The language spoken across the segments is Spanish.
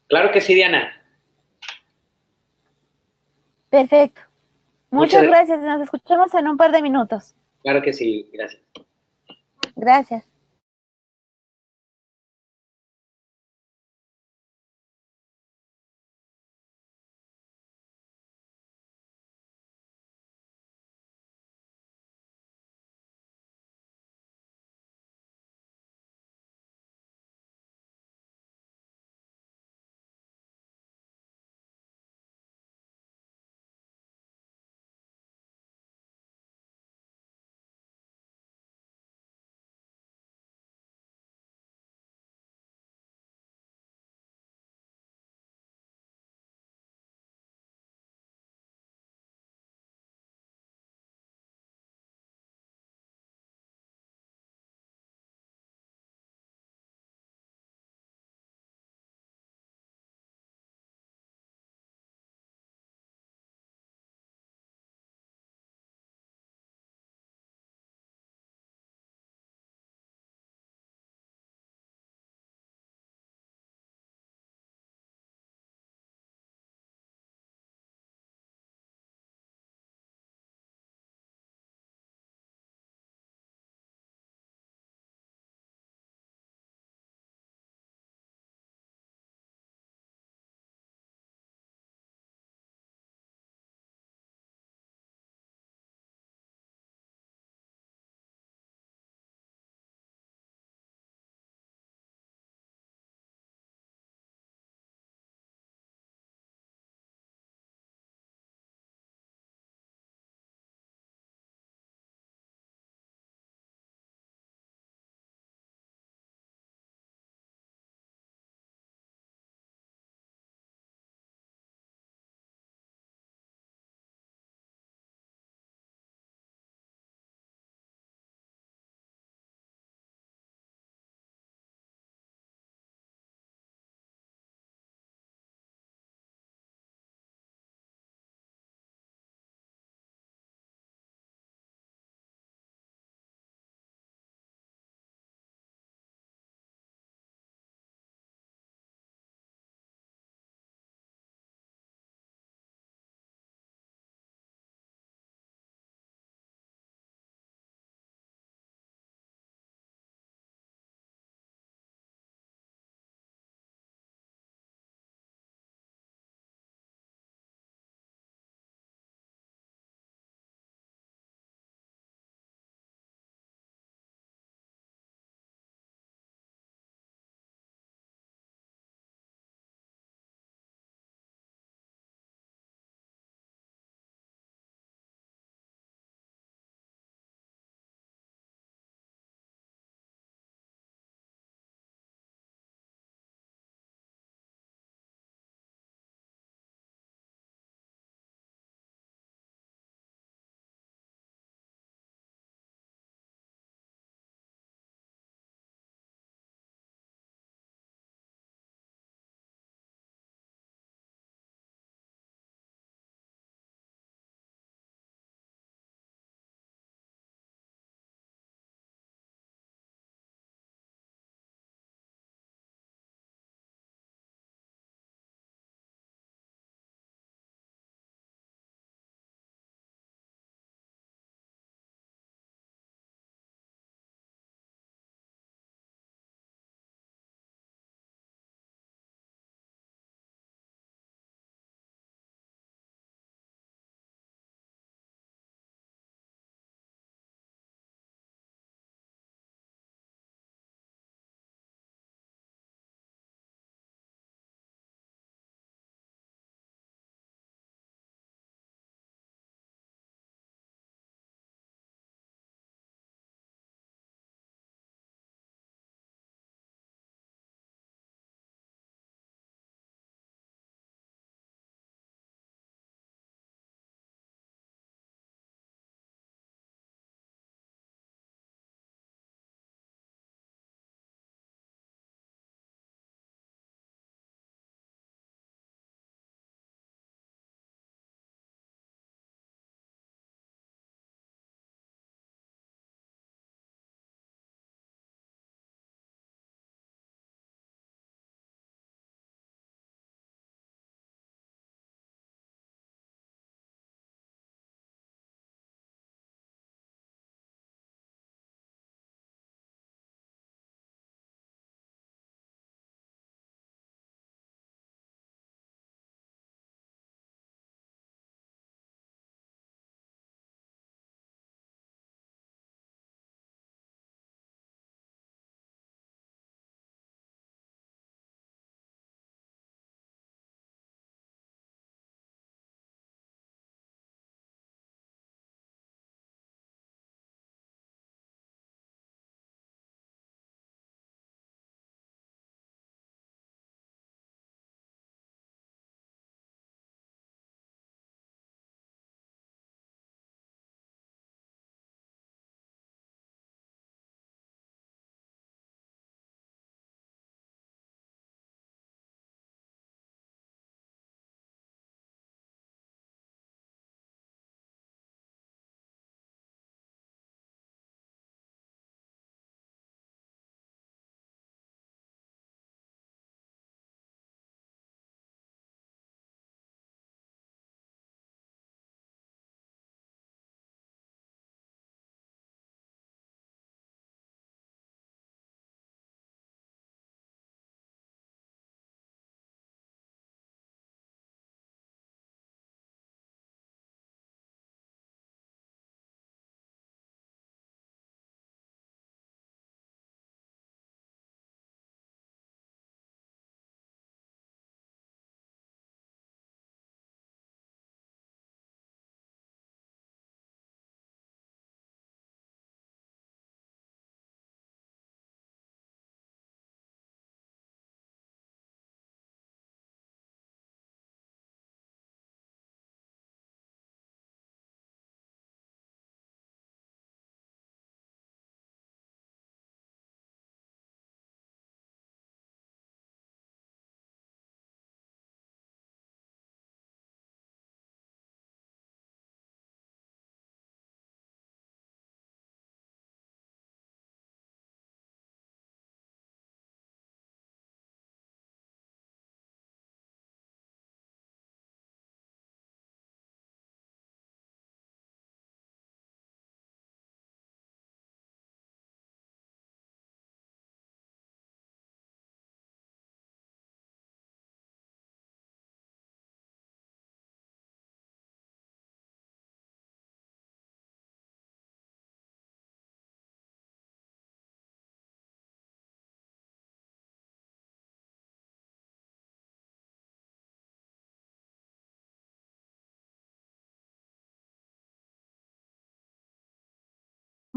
Claro que sí, Diana. Perfecto. Muchas Muchas gracias. gracias. Nos escuchamos en un par de minutos. Claro que sí, gracias. Gracias.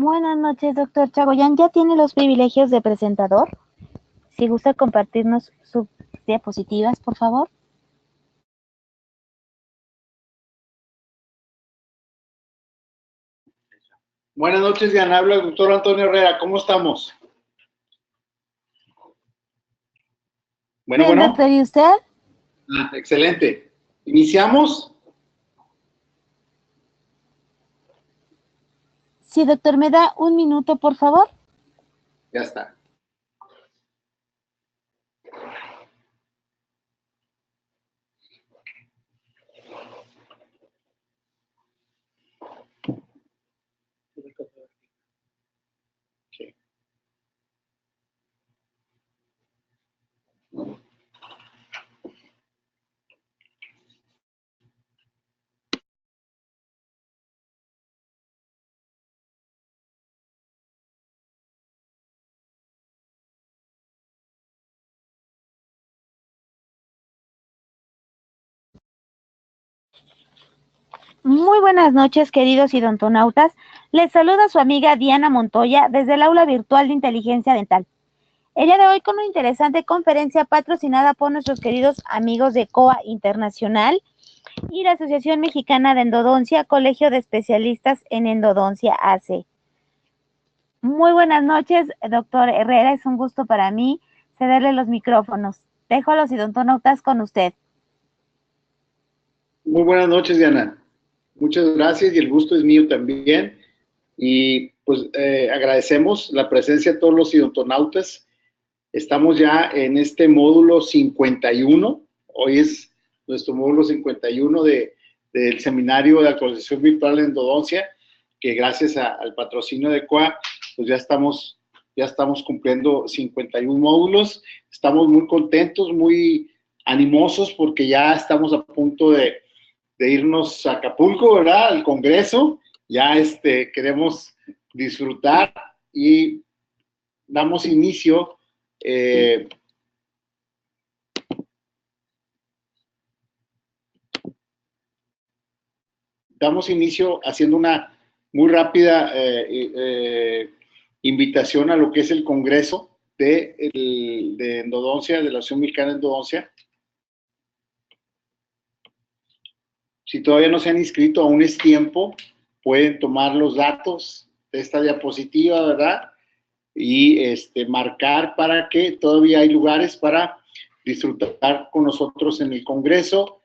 Buenas noches, doctor Chagoyán. ¿Ya tiene los privilegios de presentador? Si gusta compartirnos sus diapositivas, por favor. Buenas noches, Diana. Habla el doctor Antonio Herrera. ¿Cómo estamos? Bueno, Bien, bueno. doctor, ¿y usted? Excelente. ¿Iniciamos? Sí, doctor, ¿me da un minuto, por favor? Ya está. Sí. Muy buenas noches, queridos idontonautas. Les saluda su amiga Diana Montoya desde el aula virtual de inteligencia dental. El día de hoy con una interesante conferencia patrocinada por nuestros queridos amigos de COA Internacional y la Asociación Mexicana de Endodoncia, Colegio de Especialistas en Endodoncia AC. Muy buenas noches, doctor Herrera. Es un gusto para mí cederle los micrófonos. Dejo a los idontonautas con usted. Muy buenas noches, Diana. Muchas gracias y el gusto es mío también. Y pues agradecemos la presencia de todos los idontonautas. Estamos ya en este módulo 51. Hoy es nuestro módulo 51 del seminario de actualización virtual de endodoncia, que gracias al patrocinio de COA, pues ya estamos cumpliendo 51 módulos. Estamos muy contentos, muy animosos, porque ya estamos a punto de irnos a Acapulco, ¿verdad? Al Congreso. Ya queremos disfrutar y damos inicio. Damos inicio haciendo una muy rápida invitación a lo que es el Congreso de Endodoncia, de la Asociación Mexicana de Endodoncia. Si todavía no se han inscrito, aún es tiempo. Pueden tomar los datos de esta diapositiva, ¿verdad? Y marcar para que todavía hay lugares para disfrutar con nosotros en el Congreso.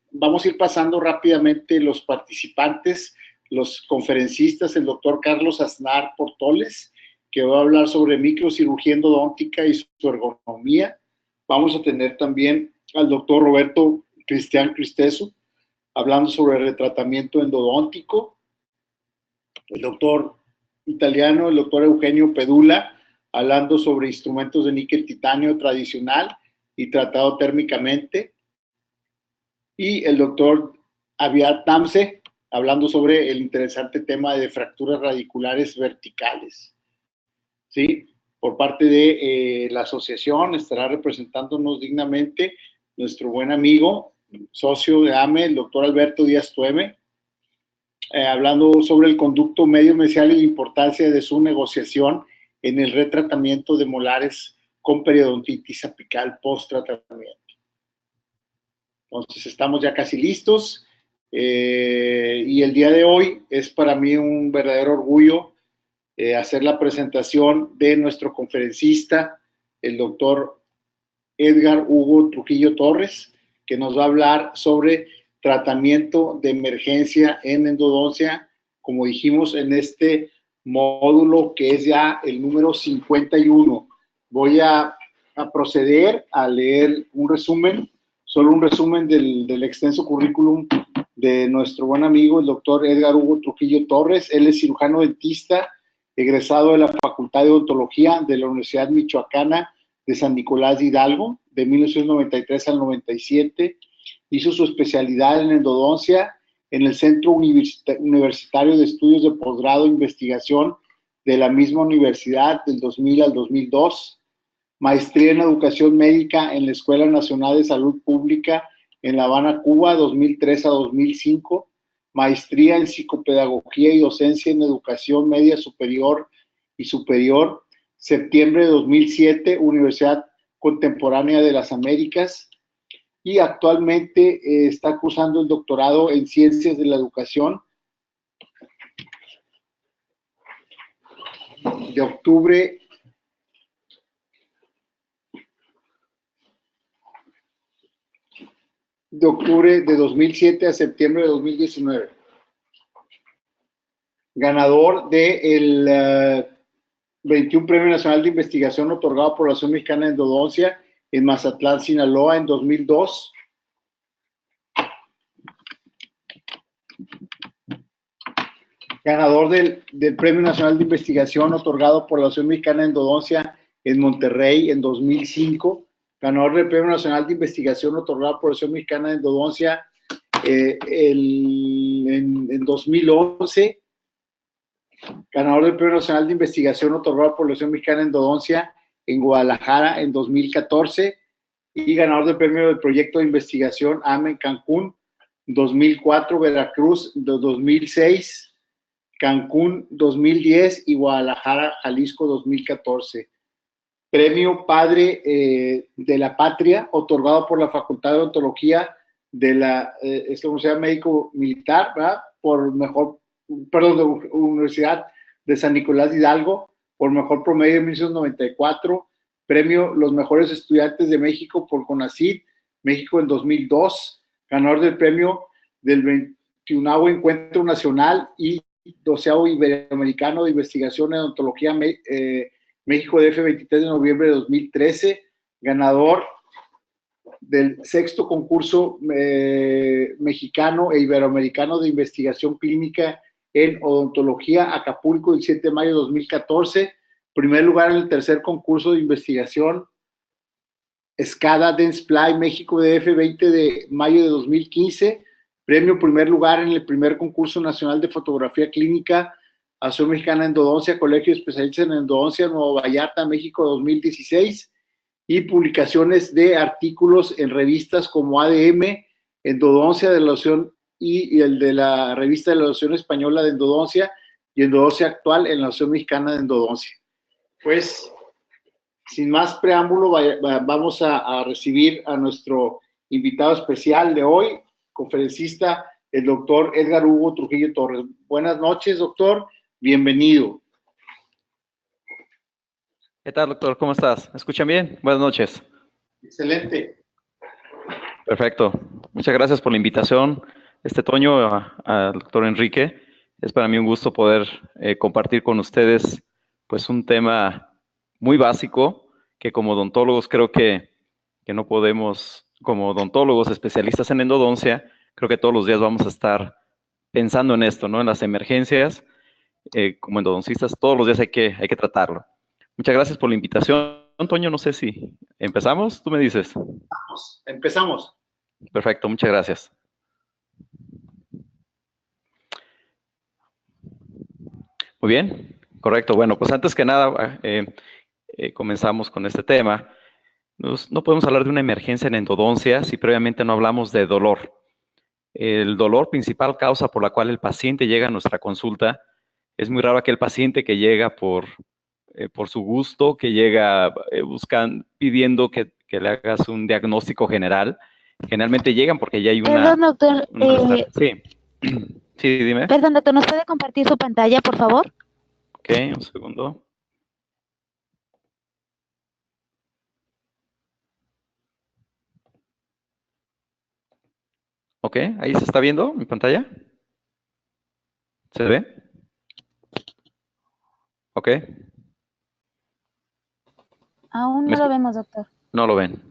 Vamos a ir pasando rápidamente los participantes, los conferencistas, el doctor Carlos Aznar Portoles, que va a hablar sobre microcirugía endodóntica y su ergonomía. Vamos a tener también al doctor Roberto Cristian Cristeso, hablando sobre el retratamiento endodóntico. El doctor italiano, el doctor Eugenio Pedula, hablando sobre instrumentos de níquel titanio tradicional y tratado térmicamente. Y el doctor Aviad Tamse, hablando sobre el interesante tema de fracturas radiculares verticales. ¿Sí? Por parte de la asociación estará representándonos dignamente nuestro buen amigo, socio de AME, el doctor Alberto Díaz Tueme, hablando sobre el conducto medio mesial y la importancia de su negociación en el retratamiento de molares con periodontitis apical post-tratamiento. Entonces, estamos ya casi listos y el día de hoy es para mí un verdadero orgullo hacer la presentación de nuestro conferencista, el doctor Edgar Hugo Trujillo Torres, que nos va a hablar sobre tratamiento de emergencia en endodoncia, como dijimos en este módulo que es ya el número 51. Voy a proceder a leer un resumen, solo un resumen del extenso currículum de nuestro buen amigo, el doctor Edgar Hugo Trujillo Torres. Él es cirujano dentista, egresado de la Facultad de Odontología de la Universidad Michoacana de San Nicolás de Hidalgo, de 1993 al 97. Hizo su especialidad en endodoncia en el Centro Universitario de Estudios de Posgrado e Investigación de la misma universidad del 2000 al 2002. Maestría en Educación Médica en la Escuela Nacional de Salud Pública en La Habana, Cuba, 2003 a 2005. maestría en psicopedagogía y docencia en educación media superior y superior, septiembre de 2007, Universidad Contemporánea de las Américas, y actualmente está cursando el doctorado en Ciencias de la Educación de octubre de 2007 a septiembre de 2019. Ganador del 21 Premio Nacional de Investigación otorgado por la Asociación Mexicana de Endodoncia en Mazatlán, Sinaloa, en 2002. Ganador del Premio Nacional de Investigación otorgado por la Asociación Mexicana de Endodoncia en Monterrey, en 2005. Ganador del Premio Nacional de Investigación otorgado por la Asociación Mexicana de Endodoncia en 2011. Ganador del Premio Nacional de Investigación otorgado por la Asociación Mexicana de Endodoncia en Guadalajara en 2014 y ganador del Premio del Proyecto de Investigación AME en Cancún 2004, Veracruz 2006, Cancún 2010 y Guadalajara, Jalisco 2014. Premio Padre de la Patria otorgado por la Facultad de Odontología de la Universidad Médico Militar, ¿verdad? Universidad de San Nicolás de Hidalgo, por mejor promedio en 1994, premio Los Mejores Estudiantes de México por CONACYT, México en 2002, ganador del premio del 21º Encuentro Nacional y 12º Iberoamericano de Investigación en Odontología México DF 23 de noviembre de 2013, ganador del 6º concurso mexicano e iberoamericano de investigación clínica en odontología, Acapulco, el 7 de mayo de 2014. Primer lugar en el 3er concurso de investigación SCADA Dentsply México DF 20 de mayo de 2015. Premio primer lugar en el primer concurso nacional de fotografía clínica Asociación Mexicana de Endodoncia, Colegio de Especialistas en Endodoncia, Nueva Vallarta, México 2016. Y publicaciones de artículos en revistas como ADM, Endodoncia de la Asociación y el de la revista de la Asociación Española de Endodoncia y Endodoncia Actual en la Asociación Mexicana de Endodoncia. Pues, sin más preámbulo, vamos a recibir a nuestro invitado especial de hoy, conferencista, el doctor Edgar Hugo Trujillo Torres. Buenas noches, doctor. Bienvenido. ¿Qué tal, doctor? ¿Cómo estás? ¿Me escuchan bien? Buenas noches. Excelente. Perfecto. Muchas gracias por la invitación, Toño, al doctor Enrique. Es para mí un gusto poder compartir con ustedes pues un tema muy básico que como odontólogos creo que no podemos, como odontólogos especialistas en endodoncia, creo que todos los días vamos a estar pensando en esto, ¿no? En las emergencias, como endodoncistas, todos los días hay que tratarlo. Muchas gracias por la invitación, Antonio. No sé si empezamos, tú me dices. Empezamos. Perfecto, muchas gracias. Muy bien, correcto. Bueno, pues antes que nada, comenzamos con este tema. No podemos hablar de una emergencia en endodoncia si previamente no hablamos de dolor. El dolor principal causa por la cual el paciente llega a nuestra consulta. Es muy raro aquel paciente que llega por su gusto, que llega pidiendo que le hagas un diagnóstico general. Generalmente llegan porque ya hay una... Perdón, doctor. Sí. Sí, dime. Perdón, doctor, ¿nos puede compartir su pantalla, por favor? Ok, un segundo. Ok, ahí se está viendo mi pantalla. ¿Se ve? Ok. Aún no lo vemos, doctor. No lo ven.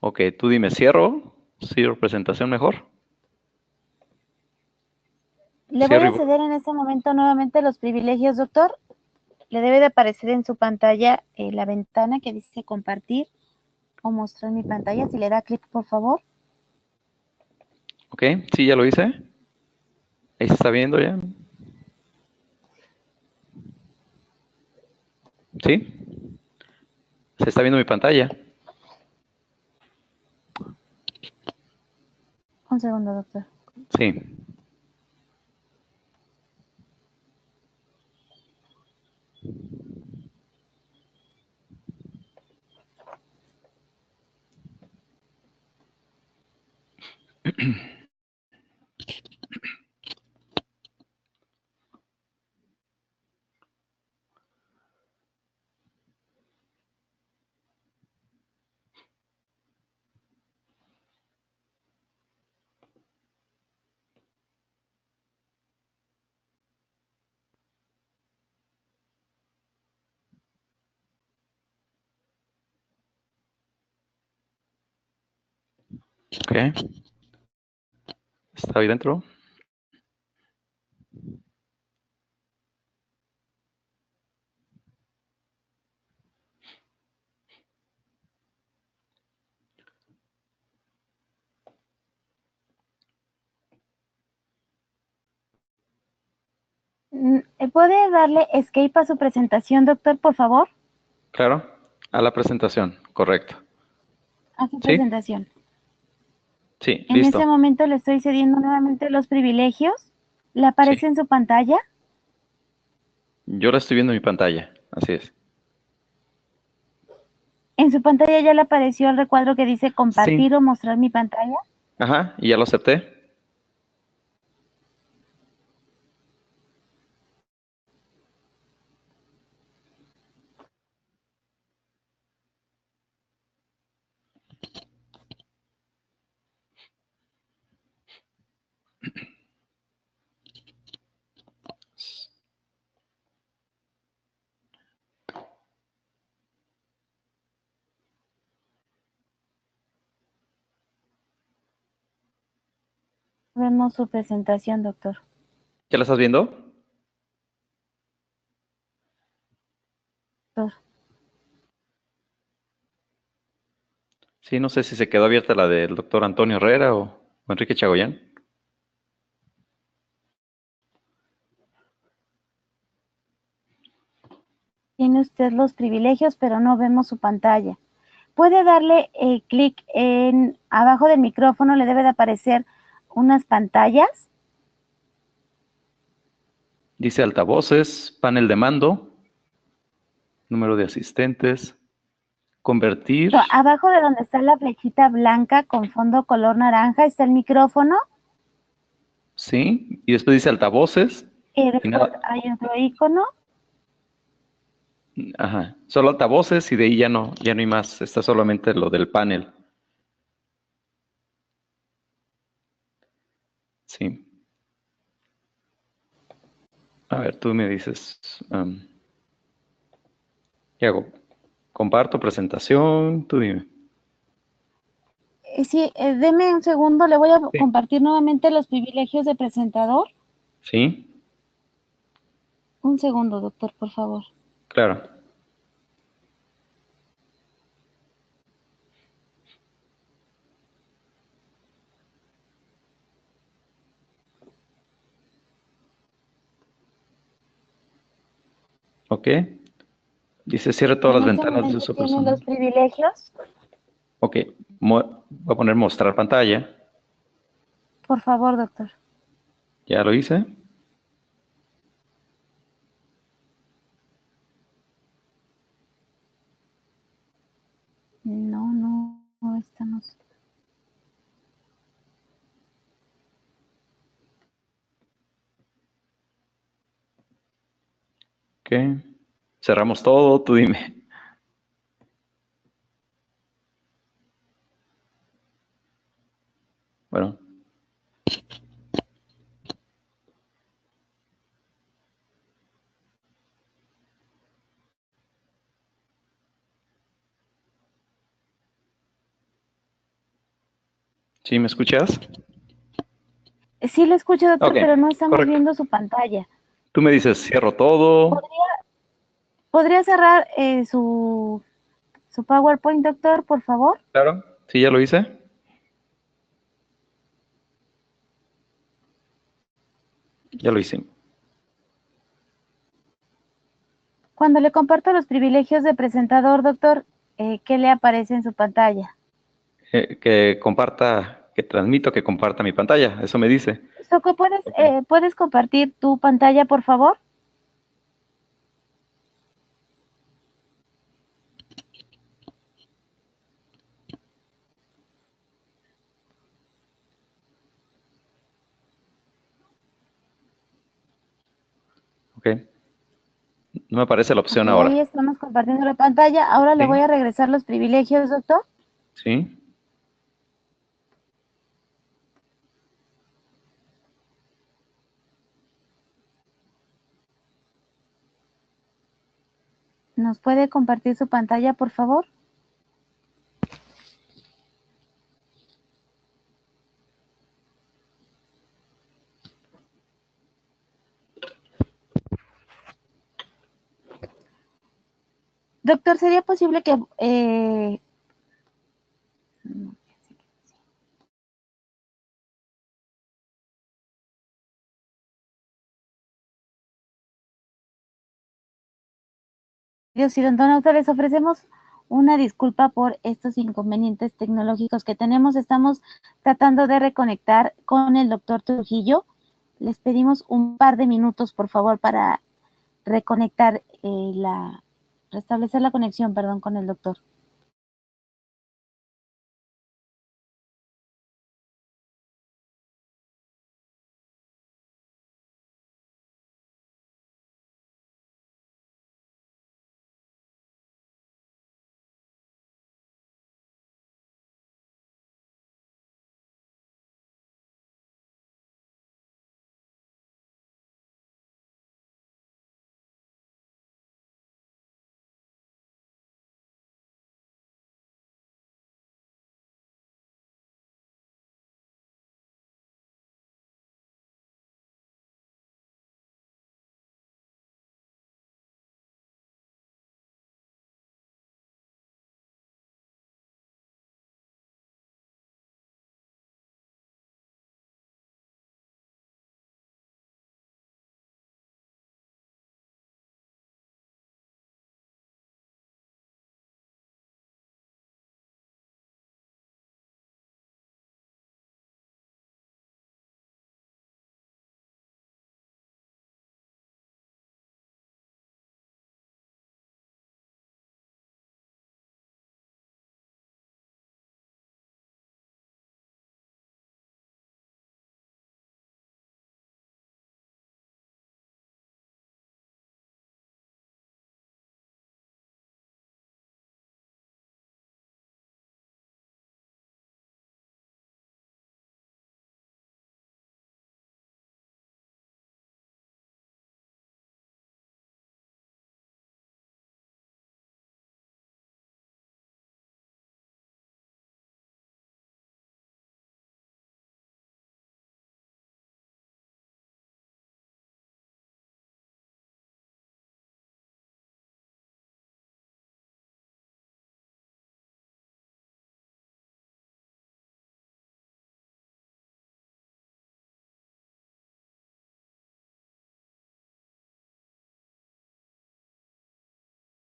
Ok, tú dime, ¿cierro? ¿Cierro presentación mejor? Le voy a ceder en este momento nuevamente los privilegios, doctor. Le debe de aparecer en su pantalla la ventana que dice compartir o mostrar mi pantalla. Si le da clic, por favor. Ok, sí, ya lo hice. Ahí se está viendo ya. ¿Sí? Se está viendo mi pantalla. Un segundo, doctor. Sí. Ok. ¿Está ahí dentro? ¿Puede darle escape a su presentación, doctor, por favor? Claro. A la presentación, correcto. A su Sí, presentación. sí, En ese listo. momento le estoy cediendo nuevamente los privilegios. ¿Le Sí. aparece en su pantalla? Yo la estoy viendo en mi pantalla, así es. En su pantalla ya le apareció el recuadro que dice Sí. compartir o mostrar mi pantalla. Ajá, y ya lo acepté. Vemos su presentación, doctor. ¿Ya la estás viendo? Doctor. Sí, no sé si se quedó abierta la del doctor Antonio Herrera o Enrique Chagoyán. Tiene usted los privilegios, pero no vemos su pantalla. Puede darle clic en abajo del micrófono, le debe de aparecer unas pantallas. Dice altavoces, panel de mando, número de asistentes, convertir, Abajo de donde está la flechita blanca con fondo color naranja está el micrófono. sí, y después dice altavoces, y Después nada, hay otro icono. ajá, solo altavoces y de ahí ya no hay más, está solamente lo del panel. Sí. A ver, tú me dices, ¿qué hago? ¿Comparto presentación? Tú dime. Sí, deme un segundo, le voy a Sí. compartir nuevamente los privilegios de presentador. Sí, Un segundo, doctor, por favor. claro. Ok. Dice cierre todas En las este ventanas de momento uso tiene personal. los privilegios. Ok. Voy a poner mostrar pantalla. Por favor, doctor. Ya lo hice. No estamos. Ok. Cerramos todo, tú dime. Bueno. ¿Sí me escuchas? Sí lo escucho, doctor, Ok, pero no estamos correcto. viendo su pantalla. Tú me dices cierro todo. ¿Podría cerrar su PowerPoint, doctor, por favor? Claro. Sí, ya lo hice. Ya lo hice. Cuando le comparto los privilegios de presentador, doctor, ¿qué le aparece en su pantalla? Que comparta que transmito, que comparta mi pantalla. Eso me dice. Soco, ¿puedes compartir tu pantalla, por favor? Ok. No me aparece la opción Ok, ahora. ahí estamos compartiendo la pantalla. Ahora le Sí. voy a regresar los privilegios, doctor. Sí. ¿Nos puede compartir su pantalla, por favor? Doctor, ¿sería posible que... Dios y don Donauta, les ofrecemos una disculpa por estos inconvenientes tecnológicos que tenemos. Estamos tratando de reconectar con el doctor Trujillo. Les pedimos un par de minutos, por favor, para reconectar restablecer la conexión, perdón, con el doctor.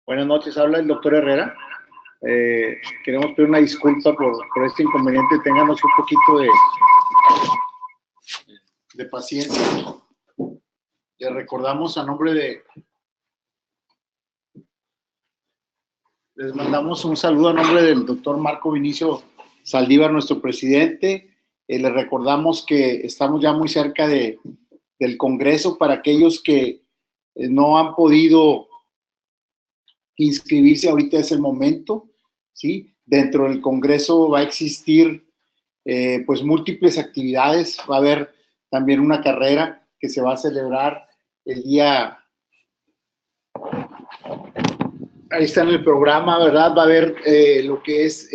Buenas noches, habla el doctor Herrera. Queremos pedir una disculpa por este inconveniente. Ténganos un poquito de paciencia. Les recordamos a nombre de... Les mandamos un saludo a nombre del doctor Marco Vinicio Saldívar, nuestro presidente. Les recordamos que estamos ya muy cerca del Congreso. Para aquellos que no han podido inscribirse, ahorita es el momento, ¿sí? Dentro del Congreso va a existir pues múltiples actividades. Va a haber también una carrera que se va a celebrar el día... Ahí está en el programa, ¿verdad? Va a haber lo que es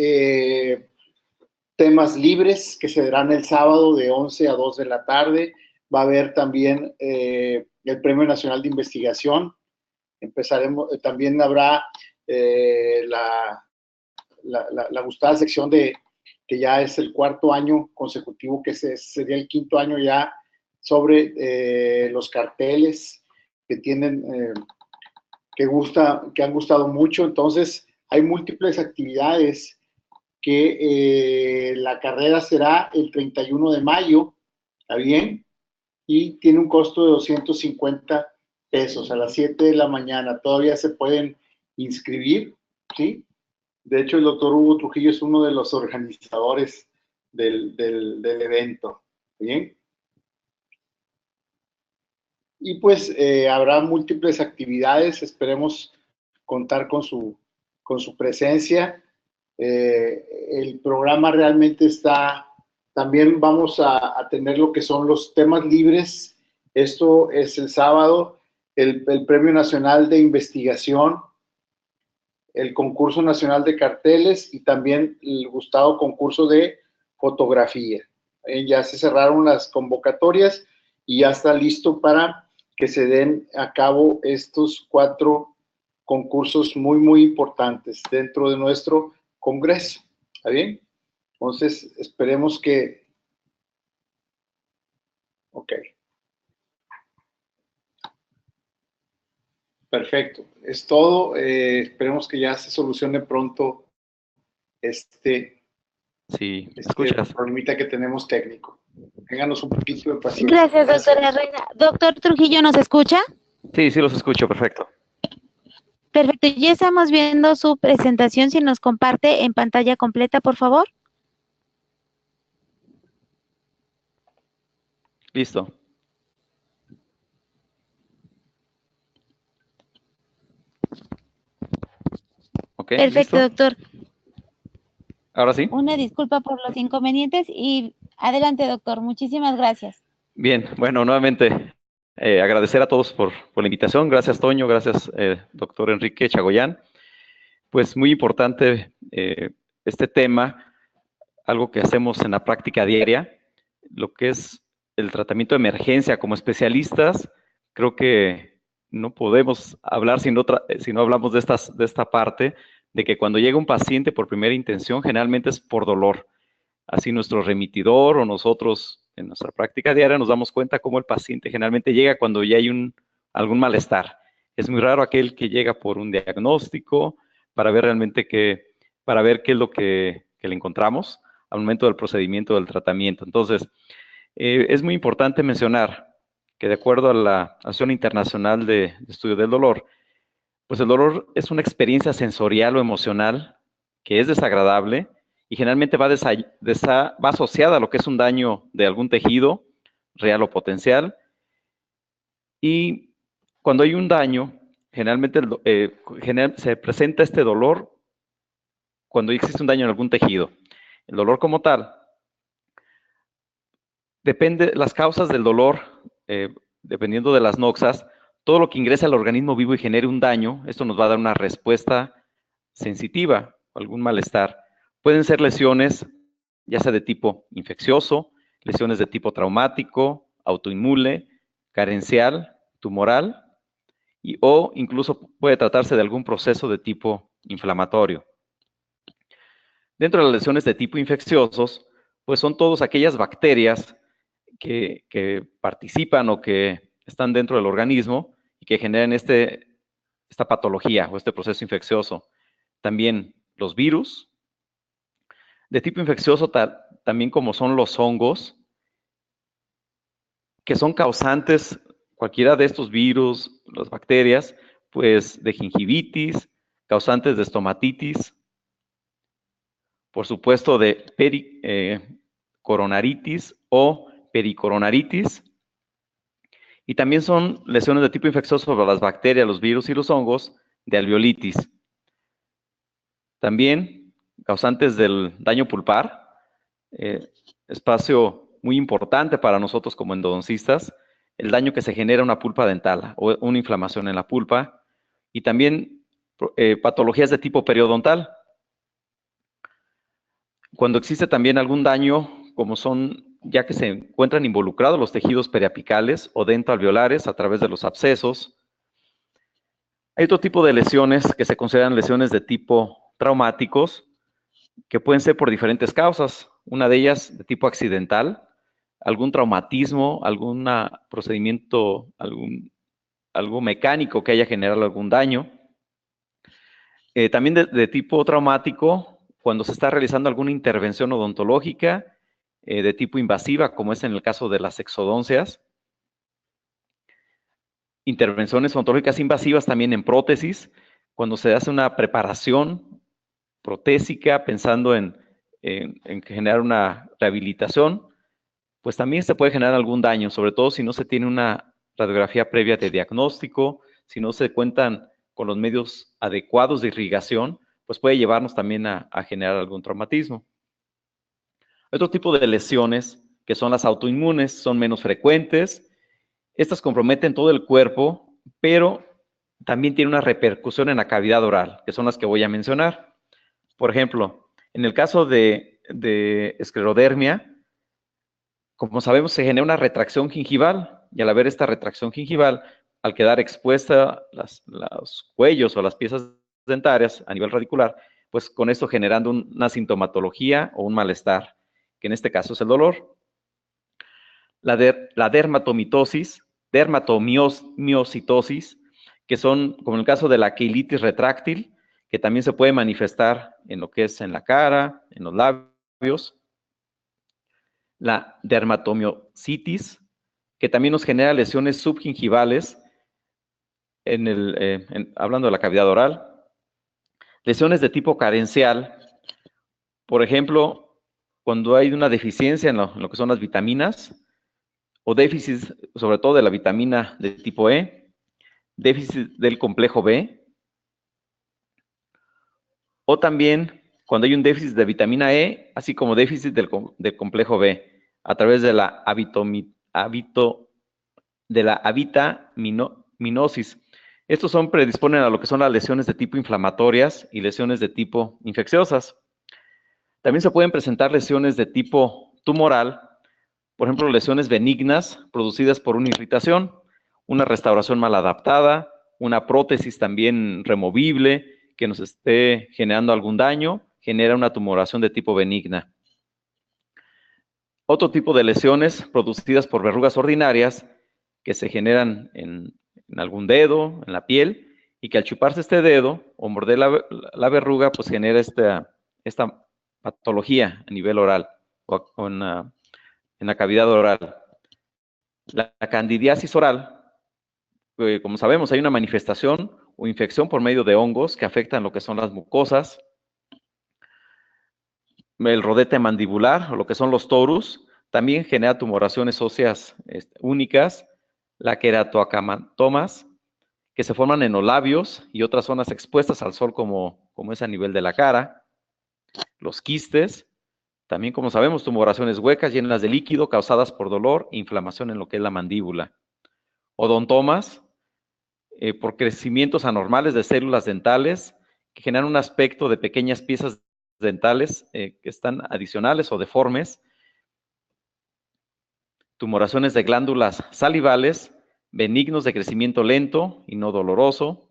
temas libres que se darán el sábado de 11 a 2 de la tarde. Va a haber también el Premio Nacional de Investigación. También habrá la gustada sección que ya es el cuarto año consecutivo, que sería el quinto año ya, sobre los carteles que tienen... que han gustado mucho. Entonces hay múltiples actividades que la carrera será el 31 de mayo, ¿está bien? Y tiene un costo de 250 pesos a las 7 de la mañana. Todavía se pueden inscribir, ¿sí? De hecho, el doctor Hugo Trujillo es uno de los organizadores del evento, ¿bien? Y pues habrá múltiples actividades, esperemos contar con su presencia. El programa realmente está, también vamos a tener lo que son los temas libres. Esto es el sábado, el Premio Nacional de Investigación, el Concurso Nacional de Carteles y también el gustado concurso de fotografía. Ya se cerraron las convocatorias y ya está listo para que se den a cabo estos 4 concursos muy, muy importantes dentro de nuestro Congreso. ¿Está bien? Entonces, esperemos que... Ok. Perfecto. Es todo. Esperemos que ya se solucione pronto Sí, escuchas. problemita que tenemos técnico. Ténganos un poquito de paciencia. Gracias, doctora Reina. Doctor Trujillo, ¿nos escucha? Sí, sí los escucho, perfecto. Perfecto, ya estamos viendo su presentación. Si nos comparte en pantalla completa, por favor. Listo. Ok, Perfecto, ¿listo? doctor. Ahora sí. Una disculpa por los inconvenientes y adelante, doctor. Muchísimas gracias. Bien, bueno, nuevamente agradecer a todos por la invitación. Gracias, Toño. Gracias, doctor Enrique Chagoyán. Pues muy importante este tema, algo que hacemos en la práctica diaria, lo que es el tratamiento de emergencia. Como especialistas, creo que no podemos hablar si no hablamos de esta parte, de que cuando llega un paciente por primera intención, generalmente es por dolor. Así nuestro remitidor o nosotros en nuestra práctica diaria nos damos cuenta cómo el paciente generalmente llega cuando ya hay algún malestar. Es muy raro aquel que llega por un diagnóstico para ver realmente qué es lo que le encontramos al momento del procedimiento del tratamiento. Entonces, es muy importante mencionar que de acuerdo a la Asociación Internacional de Estudio del Dolor, pues el dolor es una experiencia sensorial o emocional que es desagradable y generalmente va asociada a lo que es un daño de algún tejido, real o potencial. Y cuando hay un daño, generalmente se presenta este dolor cuando existe un daño en algún tejido. El dolor como tal, las causas del dolor, dependiendo de las noxas, todo lo que ingresa al organismo vivo y genere un daño, esto nos va a dar una respuesta sensitiva, algún malestar. Pueden ser lesiones, ya sea de tipo infeccioso, lesiones de tipo traumático, autoinmune, carencial, tumoral, o incluso puede tratarse de algún proceso de tipo inflamatorio. Dentro de las lesiones de tipo infecciosos, pues son todas aquellas bacterias que participan o que están dentro del organismo y que generan esta patología o este proceso infeccioso. También los virus, de tipo infeccioso también como son los hongos, que son causantes, cualquiera de estos virus, las bacterias, pues de gingivitis, causantes de estomatitis, por supuesto de coronaritis o pericoronaritis, y también son lesiones de tipo infeccioso sobre las bacterias, los virus y los hongos, de alveolitis. También causantes del daño pulpar, espacio muy importante para nosotros como endodoncistas, el daño que se genera en una pulpa dental o una inflamación en la pulpa, y también patologías de tipo periodontal. Cuando existe también algún daño, como son, ya que se encuentran involucrados los tejidos periapicales o dentoalveolares a través de los abscesos. Hay otro tipo de lesiones que se consideran lesiones de tipo traumáticos, que pueden ser por diferentes causas. Una de ellas de tipo accidental, algún traumatismo, algún procedimiento, algo mecánico que haya generado algún daño. También de tipo traumático, cuando se está realizando alguna intervención odontológica de tipo invasiva, como es en el caso de las exodoncias. Intervenciones odontológicas invasivas también en prótesis, cuando se hace una preparación protésica pensando en generar una rehabilitación, pues también se puede generar algún daño, sobre todo si no se tiene una radiografía previa de diagnóstico, si no se cuentan con los medios adecuados de irrigación, pues puede llevarnos también a generar algún traumatismo. Otro tipo de lesiones, que son las autoinmunes, son menos frecuentes. Estas comprometen todo el cuerpo, pero también tienen una repercusión en la cavidad oral, que son las que voy a mencionar. Por ejemplo, en el caso de esclerodermia, como sabemos, se genera una retracción gingival, y al haber esta retracción gingival, al quedar expuesta los cuellos o las piezas dentarias a nivel radicular, pues con esto generando una sintomatología o un malestar, que en este caso es el dolor. La dermatomitosis, dermatomiositosis, que son, como en el caso de la quilitis retráctil, que también se puede manifestar en lo que es en la cara, en los labios. La dermatomiositis, que también nos genera lesiones subgingivales, hablando de la cavidad oral. Lesiones de tipo carencial, por ejemplo, cuando hay una deficiencia en lo que son las vitaminas, o déficit sobre todo de la vitamina de tipo E, déficit del complejo B, o también cuando hay un déficit de vitamina E, así como déficit del complejo B, a través de la avitaminosis. Estos predisponen a lo que son las lesiones de tipo inflamatorias y lesiones de tipo infecciosas. También se pueden presentar lesiones de tipo tumoral, por ejemplo, lesiones benignas producidas por una irritación, una restauración mal adaptada, una prótesis también removible que nos esté generando algún daño, genera una tumoración de tipo benigna. Otro tipo de lesiones producidas por verrugas ordinarias que se generan en algún dedo, en la piel, y que al chuparse este dedo o morder la verruga, pues genera esta patología a nivel oral o en la cavidad oral. La candidiasis oral, como sabemos, hay una manifestación o infección por medio de hongos que afectan lo que son las mucosas, el rodete mandibular o lo que son los torus, también genera tumoraciones óseas únicas, la queratoacamatomas, que se forman en los labios y otras zonas expuestas al sol como es a nivel de la cara, los quistes, también como sabemos tumoraciones huecas llenas de líquido causadas por dolor e inflamación en lo que es la mandíbula, odontomas, por crecimientos anormales de células dentales que generan un aspecto de pequeñas piezas dentales que están adicionales o deformes, tumoraciones de glándulas salivales, benignos de crecimiento lento y no doloroso,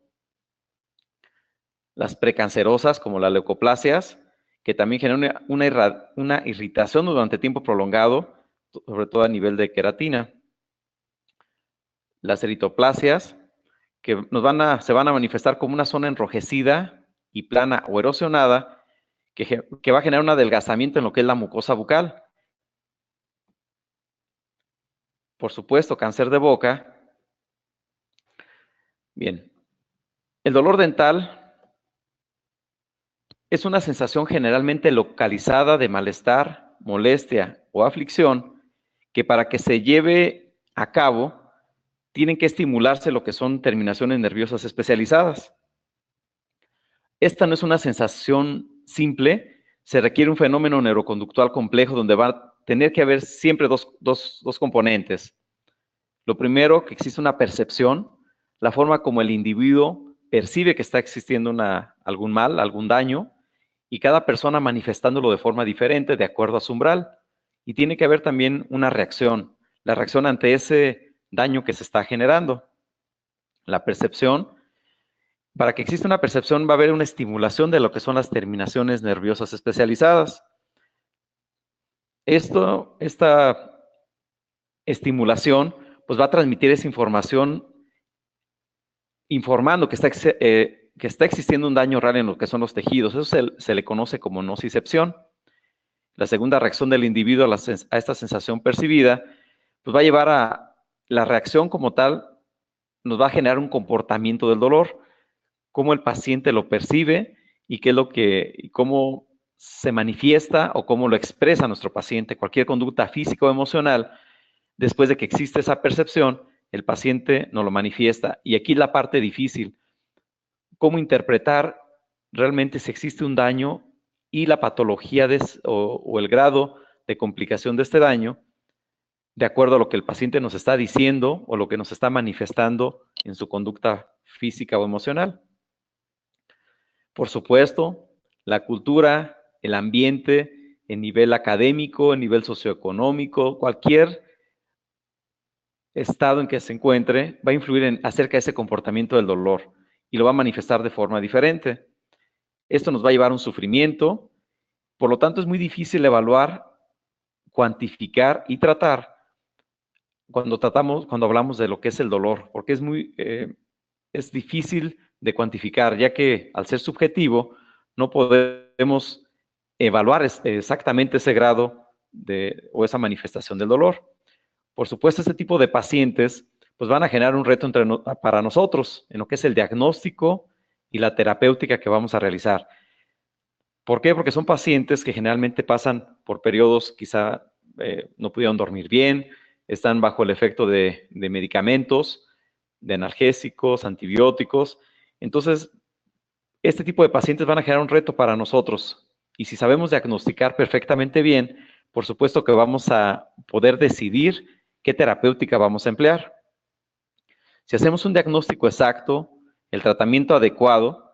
las precancerosas como las leucoplasias, que también generan una irritación durante tiempo prolongado, sobre todo a nivel de queratina. Las eritoplasias, que se van a manifestar como una zona enrojecida y plana o erosionada, que va a generar un adelgazamiento en lo que es la mucosa bucal. Por supuesto, cáncer de boca. Bien. El dolor dental es una sensación generalmente localizada de malestar, molestia o aflicción que para que se lleve a cabo tienen que estimularse lo que son terminaciones nerviosas especializadas. Esta no es una sensación simple, se requiere un fenómeno neuroconductual complejo donde va a tener que haber siempre dos componentes. Lo primero, que existe una percepción, la forma como el individuo percibe que está existiendo algún mal, algún daño, y cada persona manifestándolo de forma diferente de acuerdo a su umbral. Y tiene que haber también una reacción, la reacción ante ese daño que se está generando. La percepción, para que exista una percepción va a haber una estimulación de lo que son las terminaciones nerviosas especializadas. Esta estimulación pues va a transmitir esa información informando que está que está existiendo un daño real en lo que son los tejidos. Eso se le conoce como nocicepción. La segunda reacción del individuo a esta sensación percibida, pues va a llevar a la reacción como tal, nos va a generar un comportamiento del dolor, cómo el paciente lo percibe y cómo se manifiesta o cómo lo expresa nuestro paciente. Cualquier conducta física o emocional, después de que existe esa percepción, el paciente nos lo manifiesta. Y aquí la parte difícil, cómo interpretar realmente si existe un daño y la patología o el grado de complicación de este daño, de acuerdo a lo que el paciente nos está diciendo o lo que nos está manifestando en su conducta física o emocional. Por supuesto, la cultura, el ambiente, el nivel académico, el nivel socioeconómico, cualquier estado en que se encuentre va a influir acerca de ese comportamiento del dolor y lo va a manifestar de forma diferente. Esto nos va a llevar a un sufrimiento, por lo tanto es muy difícil evaluar, cuantificar y tratar cuando hablamos de lo que es el dolor, porque es difícil de cuantificar, ya que al ser subjetivo no podemos evaluar exactamente ese grado o esa manifestación del dolor. Por supuesto, este tipo de pacientes pues van a generar un reto para nosotros en lo que es el diagnóstico y la terapéutica que vamos a realizar. ¿Por qué? Porque son pacientes que generalmente pasan por periodos quizá no pudieron dormir bien, están bajo el efecto de medicamentos, de analgésicos, antibióticos. Entonces, este tipo de pacientes van a generar un reto para nosotros. Y si sabemos diagnosticar perfectamente bien, por supuesto que vamos a poder decidir qué terapéutica vamos a emplear. Si hacemos un diagnóstico exacto, el tratamiento adecuado,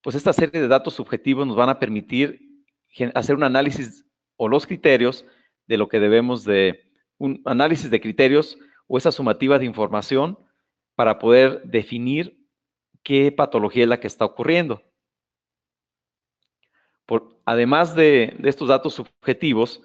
pues esta serie de datos subjetivos nos van a permitir hacer un análisis o los criterios de lo que debemos un análisis de criterios o esa sumativa de información para poder definir qué patología es la que está ocurriendo. Además de estos datos subjetivos,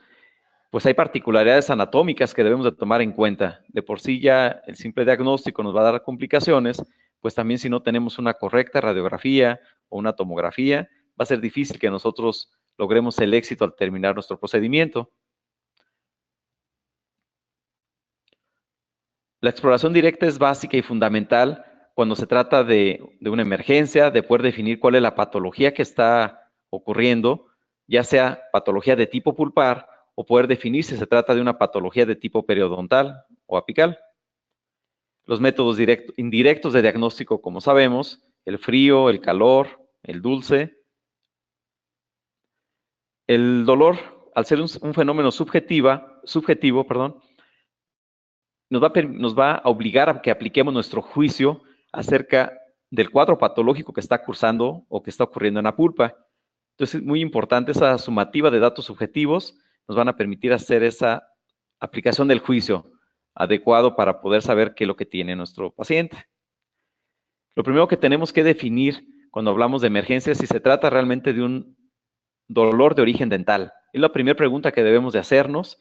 pues hay particularidades anatómicas que debemos de tomar en cuenta. De por sí ya el simple diagnóstico nos va a dar complicaciones, pues también si no tenemos una correcta radiografía o una tomografía, va a ser difícil que nosotros logremos el éxito al terminar nuestro procedimiento. La exploración directa es básica y fundamental cuando se trata de una emergencia, de poder definir cuál es la patología que está ocurriendo, ya sea patología de tipo pulpar o poder definir si se trata de una patología de tipo periodontal o apical. Los métodos indirectos de diagnóstico, como sabemos, el frío, el calor, el dulce. El dolor, al ser un fenómeno subjetivo, nos va a obligar a que apliquemos nuestro juicio acerca del cuadro patológico que está cursando o que está ocurriendo en la pulpa. Entonces, es muy importante esa sumativa de datos subjetivos, nos van a permitir hacer esa aplicación del juicio adecuado para poder saber qué es lo que tiene nuestro paciente. Lo primero que tenemos que definir cuando hablamos de emergencia es si se trata realmente de un dolor de origen dental. Es la primera pregunta que debemos de hacernos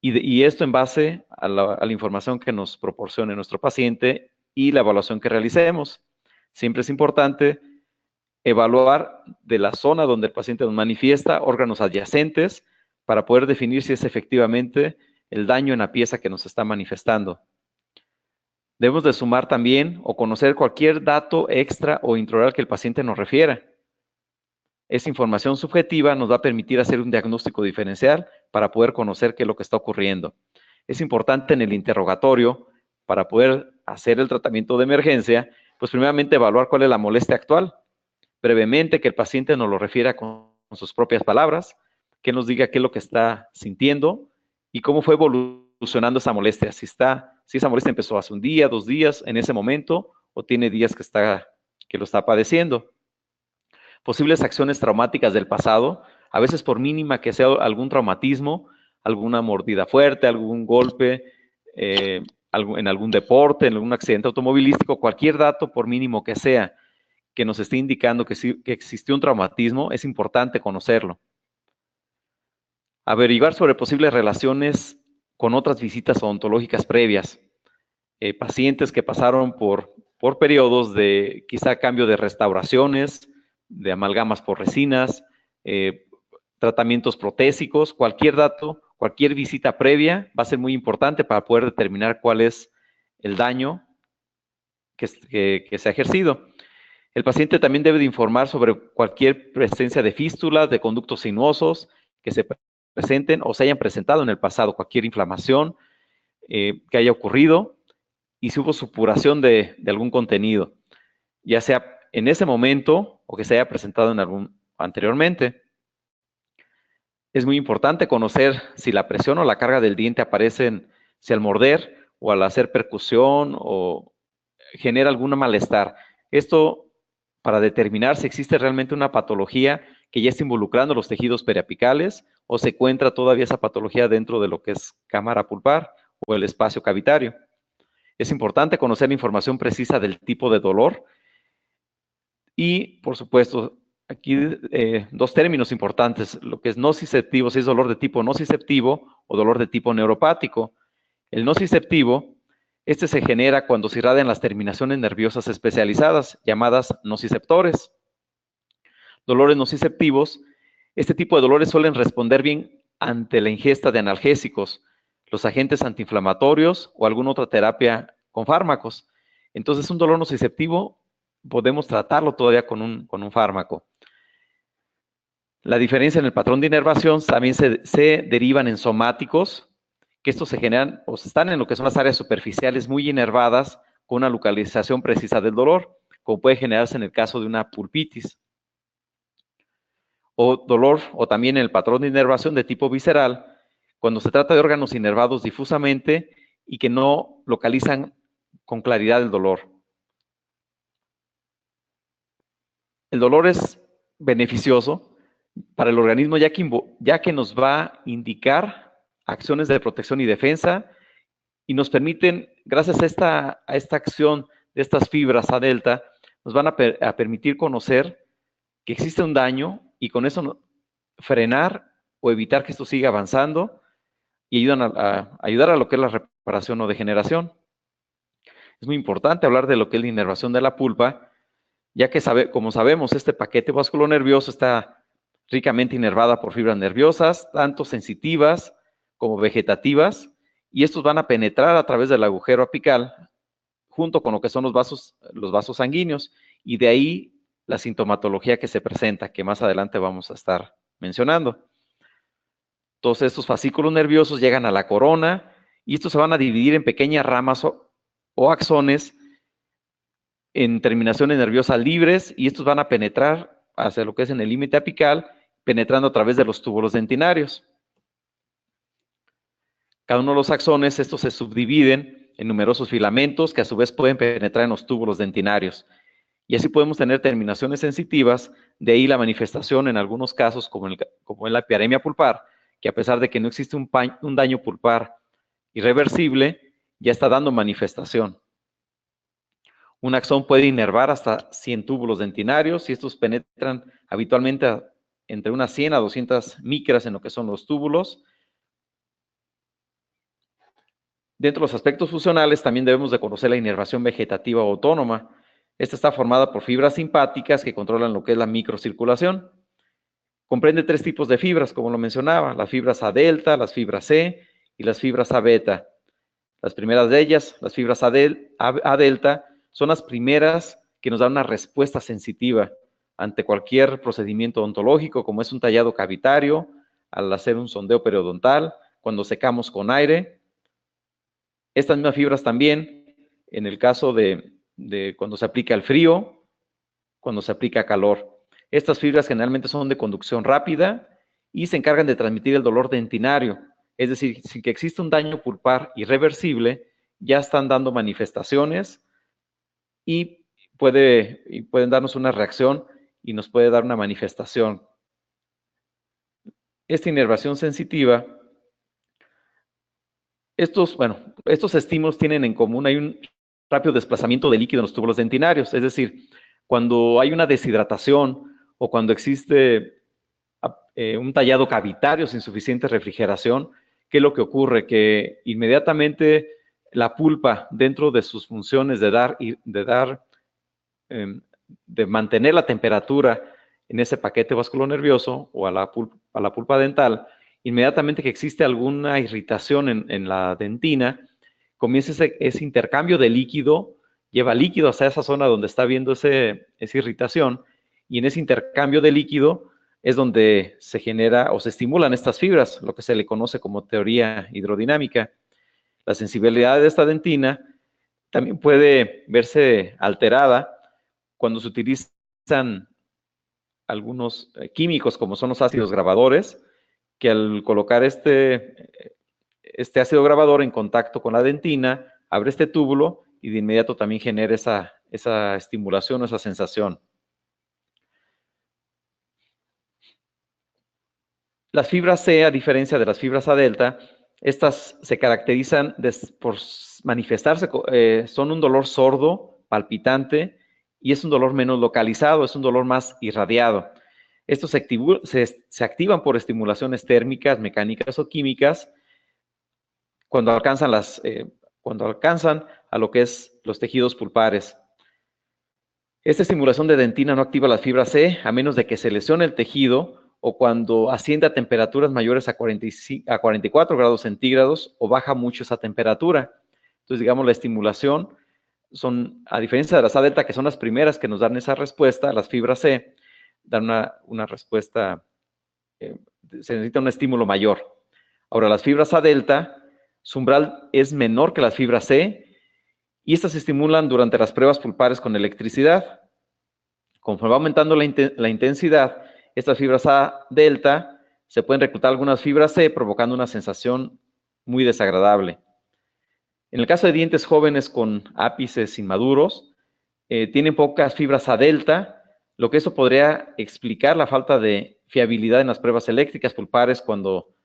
y esto en base a la información que nos proporcione nuestro paciente y la evaluación que realicemos. Siempre es importante evaluar de la zona donde el paciente nos manifiesta órganos adyacentes para poder definir si es efectivamente el daño en la pieza que nos está manifestando. Debemos de sumar también o conocer cualquier dato extra o intraoral que el paciente nos refiera. Esa información subjetiva nos va a permitir hacer un diagnóstico diferencial para poder conocer qué es lo que está ocurriendo. Es importante en el interrogatorio, para poder hacer el tratamiento de emergencia, pues primeramente evaluar cuál es la molestia actual. Brevemente, que el paciente nos lo refiera con sus propias palabras, que nos diga qué es lo que está sintiendo y cómo fue evolucionando esa molestia. Si esa molestia empezó hace un día, 2 días, en ese momento, o tiene días que lo está padeciendo. Posibles acciones traumáticas del pasado, a veces por mínima que sea algún traumatismo, alguna mordida fuerte, algún golpe, en algún deporte, en algún accidente automovilístico, cualquier dato, por mínimo que sea, que nos esté indicando que existió un traumatismo, es importante conocerlo. Averiguar sobre posibles relaciones con otras visitas odontológicas previas. Pacientes que pasaron por por periodos de quizá cambio de restauraciones, de amalgamas por resinas, tratamientos protésicos, cualquier dato, cualquier visita previa va a ser muy importante para poder determinar cuál es el daño que se ha ejercido. El paciente también debe de informar sobre cualquier presencia de fístulas, de conductos sinuosos que se presenten o se hayan presentado en el pasado, cualquier inflamación que haya ocurrido y si hubo supuración de algún contenido, ya sea en ese momento o que se haya presentado en anteriormente. Es muy importante conocer si la presión o la carga del diente aparecen si al morder o al hacer percusión o genera algún malestar. Esto para determinar si existe realmente una patología que ya está involucrando los tejidos periapicales o se encuentra todavía esa patología dentro de lo que es cámara pulpar o el espacio cavitario. Es importante conocer la información precisa del tipo de dolor y, por supuesto, aquí dos términos importantes, lo que es nociceptivo, si es dolor de tipo nociceptivo o dolor de tipo neuropático. El nociceptivo, este se genera cuando se irradian las terminaciones nerviosas especializadas, llamadas nociceptores. Dolores nociceptivos, este tipo de dolores suelen responder bien ante la ingesta de analgésicos, los agentes antiinflamatorios o alguna otra terapia con fármacos. Entonces, un dolor nociceptivo podemos tratarlo todavía con un fármaco. La diferencia en el patrón de inervación también se derivan en somáticos, que estos se generan o están en lo que son las áreas superficiales muy inervadas con una localización precisa del dolor, como puede generarse en el caso de una pulpitis. O dolor, o también en el patrón de inervación de tipo visceral, cuando se trata de órganos inervados difusamente y que no localizan con claridad el dolor. El dolor es beneficioso para el organismo ya que nos va a indicar acciones de protección y defensa y nos permiten, gracias a esta acción de estas fibras A delta, nos van a permitir conocer que existe un daño y con eso frenar o evitar que esto siga avanzando y ayudan a ayudar a lo que es la reparación o degeneración. Es muy importante hablar de lo que es la inervación de la pulpa, ya que como sabemos, este paquete vasculonervioso está ricamente inervada por fibras nerviosas, tanto sensitivas como vegetativas, y estos van a penetrar a través del agujero apical junto con lo que son los vasos sanguíneos, y de ahí la sintomatología que se presenta, que más adelante vamos a estar mencionando. Todos estos fascículos nerviosos llegan a la corona, y estos se van a dividir en pequeñas ramas o axones en terminaciones nerviosas libres, y estos van a penetrar hacia lo que es en el límite apical, penetrando a través de los túbulos dentinarios. Cada uno de los axones, estos se subdividen en numerosos filamentos que a su vez pueden penetrar en los túbulos dentinarios. Y así podemos tener terminaciones sensitivas, de ahí la manifestación en algunos casos, como en la epiaremia pulpar, que a pesar de que no existe un daño pulpar irreversible, ya está dando manifestación. Un axón puede inervar hasta 100 túbulos dentinarios y estos penetran habitualmente entre unas 100 a 200 micras en lo que son los túbulos. Dentro de los aspectos funcionales también debemos de conocer la inervación vegetativa autónoma. Esta está formada por fibras simpáticas que controlan lo que es la microcirculación. Comprende 3 tipos de fibras, como lo mencionaba, las fibras A delta, las fibras C y las fibras A beta. Las primeras de ellas, las fibras A delta, son las primeras que nos dan una respuesta sensitiva ante cualquier procedimiento odontológico, como es un tallado cavitario, al hacer un sondeo periodontal, cuando secamos con aire. Estas mismas fibras también, en el caso de cuando se aplica el frío, cuando se aplica calor. Estas fibras generalmente son de conducción rápida y se encargan de transmitir el dolor dentinario. Es decir, sin que exista un daño pulpar irreversible, ya están dando manifestaciones y pueden darnos una reacción y nos puede dar una manifestación. Esta inervación sensitiva, estos estímulos tienen en común, hay un rápido desplazamiento de líquido en los túbulos dentinarios, es decir, cuando hay una deshidratación o cuando existe un tallado cavitario sin suficiente refrigeración, ¿qué es lo que ocurre? Que inmediatamente la pulpa dentro de sus funciones de mantener la temperatura en ese paquete vasculonervioso o a la pulpa dental, inmediatamente que existe alguna irritación en la dentina, comienza ese intercambio de líquido, lleva líquido hasta esa zona donde está viendo esa irritación, y en ese intercambio de líquido es donde se genera o se estimulan estas fibras, lo que se le conoce como teoría hidrodinámica. La sensibilidad de esta dentina también puede verse alterada cuando se utilizan algunos químicos, como son los ácidos grabadores, que al colocar este ácido grabador en contacto con la dentina, abre este túbulo y de inmediato también genera esa estimulación o esa sensación. Las fibras C, a diferencia de las fibras A delta, estas se caracterizan por manifestarse, son un dolor sordo, palpitante, y es un dolor menos localizado, es un dolor más irradiado. Estos se activan por estimulaciones térmicas, mecánicas o químicas cuando alcanzan a lo que es los tejidos pulpares. Esta estimulación de dentina no activa las fibras C a menos de que se lesione el tejido o cuando asciende a temperaturas mayores a 44 grados centígrados o baja mucho esa temperatura. Entonces, digamos, la estimulación a diferencia de las A delta, que son las primeras que nos dan esa respuesta, las fibras C dan una respuesta, se necesita un estímulo mayor. Ahora, las fibras A delta, su umbral es menor que las fibras C y estas se estimulan durante las pruebas pulpares con electricidad. Conforme va aumentando la intensidad, estas fibras A delta se pueden reclutar algunas fibras C, provocando una sensación muy desagradable. En el caso de dientes jóvenes con ápices inmaduros, tienen pocas fibras A delta, lo que eso podría explicar la falta de fiabilidad en las pruebas eléctricas pulpares cuando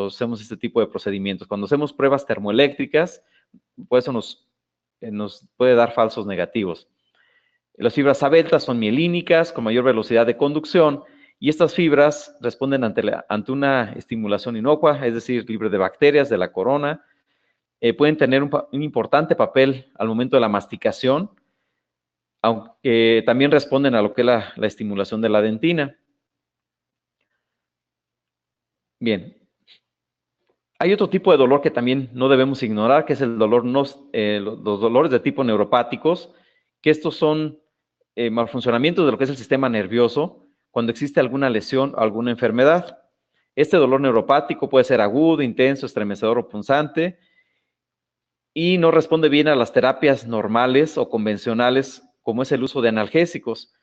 hacemos este tipo de procedimientos. Cuando hacemos pruebas termoeléctricas, pues eso nos puede dar falsos negativos. Las fibras A delta son mielínicas, con mayor velocidad de conducción, y estas fibras responden ante una estimulación inocua, es decir, libre de bacterias, de la corona. Pueden tener un importante papel al momento de la masticación, aunque también responden a lo que es la estimulación de la dentina. Bien. Hay otro tipo de dolor que también no debemos ignorar, que es el dolor los dolores de tipo neuropáticos, que estos son malfuncionamientos de lo que es el sistema nervioso cuando existe alguna lesión o alguna enfermedad. Este dolor neuropático puede ser agudo, intenso, estremecedor o punzante, y no responde bien a las terapias normales o convencionales, como es el uso de analgésicos.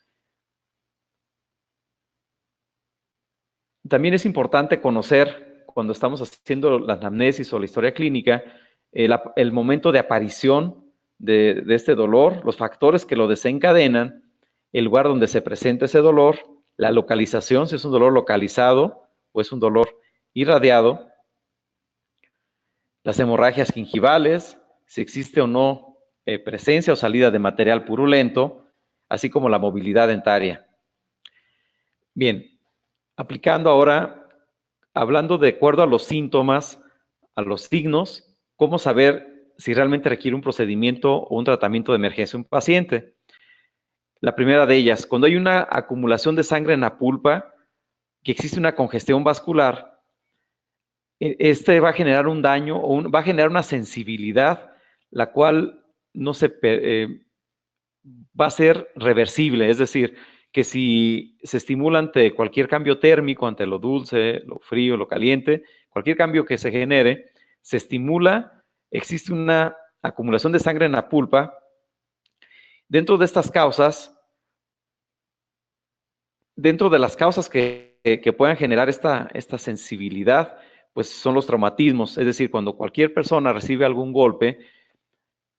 También es importante conocer, cuando estamos haciendo la anamnesis o la historia clínica, el momento de aparición de este dolor, los factores que lo desencadenan, el lugar donde se presenta ese dolor, la localización, si es un dolor localizado o es un dolor irradiado, las hemorragias gingivales, si existe o no presencia o salida de material purulento, así como la movilidad dentaria. Bien, aplicando ahora, hablando de acuerdo a los síntomas, a los signos, cómo saber si realmente requiere un procedimiento o un tratamiento de emergencia un paciente. La primera de ellas, cuando hay una acumulación de sangre en la pulpa, que existe una congestión vascular, este va a generar un daño o va a generar una sensibilidad, la cual no va a ser reversible, es decir, que si se estimula ante cualquier cambio térmico, ante lo dulce, lo frío, lo caliente, cualquier cambio que se genere, se estimula, existe una acumulación de sangre en la pulpa. Dentro de estas causas, dentro de las causas que puedan generar esta sensibilidad, pues son los traumatismos, es decir, cuando cualquier persona recibe algún golpe,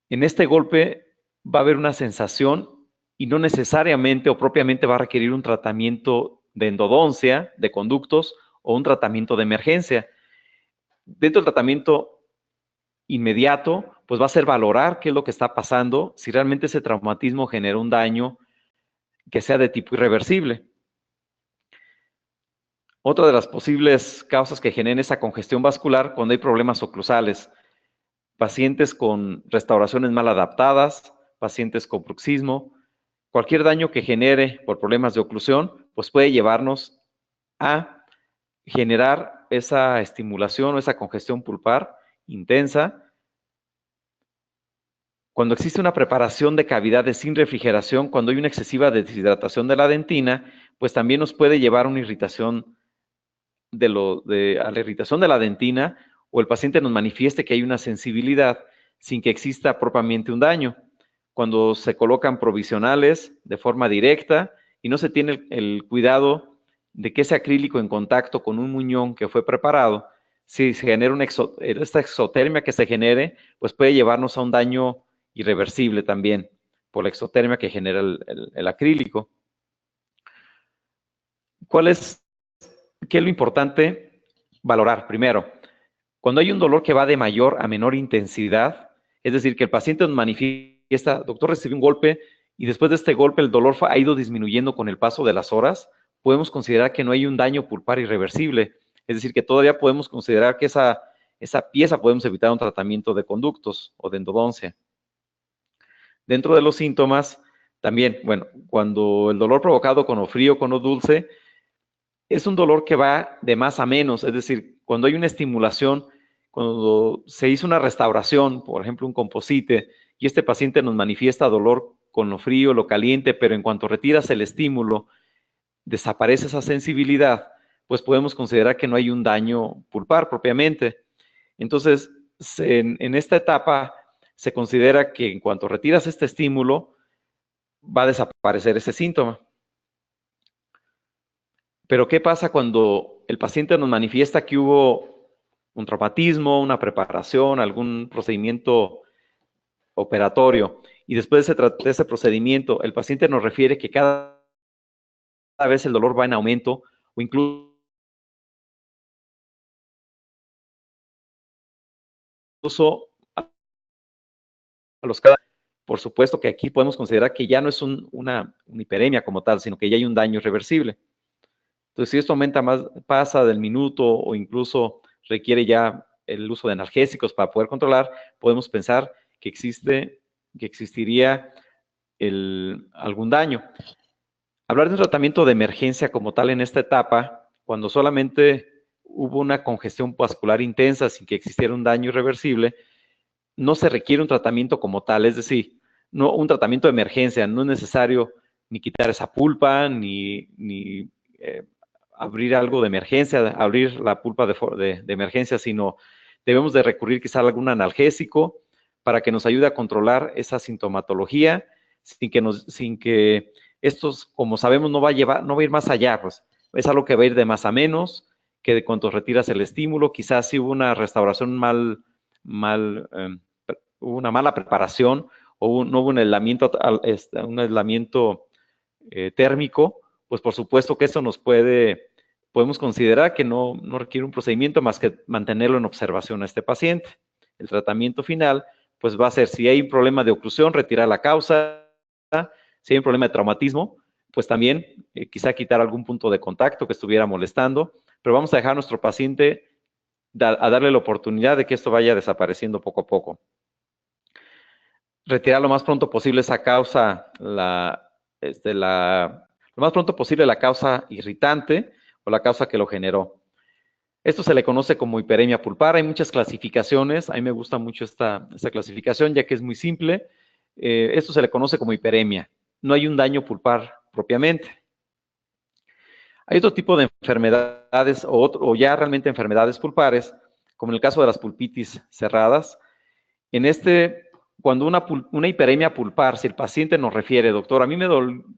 en este golpe va a haber una sensación y no necesariamente o propiamente va a requerir un tratamiento de endodoncia, de conductos o un tratamiento de emergencia. Dentro del tratamiento inmediato, pues va a ser valorar qué es lo que está pasando, si realmente ese traumatismo genera un daño que sea de tipo irreversible. Otra de las posibles causas que generen esa congestión vascular cuando hay problemas oclusales. pacientes con restauraciones mal adaptadas, pacientes con bruxismo. Cualquier daño que genere por problemas de oclusión, pues puede llevarnos a generar esa estimulación o esa congestión pulpar intensa. Cuando existe una preparación de cavidades sin refrigeración, cuando hay una excesiva deshidratación de la dentina, pues también nos puede llevar a una irritación a la irritación de la dentina, o el paciente nos manifieste que hay una sensibilidad sin que exista propiamente un daño. Cuando se colocan provisionales de forma directa y no se tiene el cuidado de que ese acrílico en contacto con un muñón que fue preparado, si se genera esta exotermia que se genere, pues puede llevarnos a un daño irreversible también por la exotermia que genera el acrílico. ¿Qué es lo importante valorar? Primero, cuando hay un dolor que va de mayor a menor intensidad, es decir, que el paciente nos manifiesta, doctor, recibí un golpe y después de este golpe el dolor ha ido disminuyendo con el paso de las horas, podemos considerar que no hay un daño pulpar irreversible. Es decir, que todavía podemos considerar que esa pieza podemos evitar un tratamiento de conductos o de endodoncia. Dentro de los síntomas, también, bueno, cuando el dolor provocado con o frío, con o dulce, es un dolor que va de más a menos, es decir, cuando hay una estimulación, cuando se hizo una restauración, por ejemplo, un composite, y este paciente nos manifiesta dolor con lo frío, lo caliente, pero en cuanto retiras el estímulo, desaparece esa sensibilidad, pues podemos considerar que no hay un daño pulpar propiamente. Entonces, en esta etapa se considera que en cuanto retiras este estímulo, va a desaparecer ese síntoma. Pero ¿qué pasa cuando el paciente nos manifiesta que hubo un traumatismo, una preparación, algún procedimiento operatorio, y después de ese procedimiento el paciente nos refiere que cada vez el dolor va en aumento o incluso a los casos? Por supuesto que aquí podemos considerar que ya no es una hiperemia como tal, sino que ya hay un daño irreversible. Entonces, si esto aumenta más, pasa del minuto o incluso requiere ya el uso de analgésicos para poder controlar, podemos pensar que existiría algún daño. Hablar de un tratamiento de emergencia como tal en esta etapa, cuando solamente hubo una congestión vascular intensa sin que existiera un daño irreversible, no se requiere un tratamiento como tal, es decir, no un tratamiento de emergencia, no es necesario ni quitar esa pulpa, ni abrir algo de emergencia, abrir la pulpa de emergencia, sino debemos de recurrir quizá a algún analgésico para que nos ayude a controlar esa sintomatología, sin que estos, como sabemos, no va a ir más allá, pues es algo que va a ir de más a menos, que de cuanto retiras el estímulo, quizás si hubo una restauración hubo una mala preparación o no hubo un aislamiento térmico, pues por supuesto que eso podemos considerar que no requiere un procedimiento más que mantenerlo en observación a este paciente. El tratamiento final, pues va a ser, si hay un problema de oclusión, retirar la causa. Si hay un problema de traumatismo, pues también quizá quitar algún punto de contacto que estuviera molestando, pero vamos a dejar a nuestro paciente a darle la oportunidad de que esto vaya desapareciendo poco a poco. Retirar lo más pronto posible esa causa, lo más pronto posible la causa irritante o la causa que lo generó. Esto se le conoce como hiperemia pulpar. Hay muchas clasificaciones. A mí me gusta mucho esta clasificación, ya que es muy simple. Esto se le conoce como hiperemia. No hay un daño pulpar propiamente. Hay otro tipo de enfermedades o ya realmente enfermedades pulpares, como en el caso de las pulpitis cerradas. Cuando una hiperemia pulpar, si el paciente nos refiere, doctor, a mí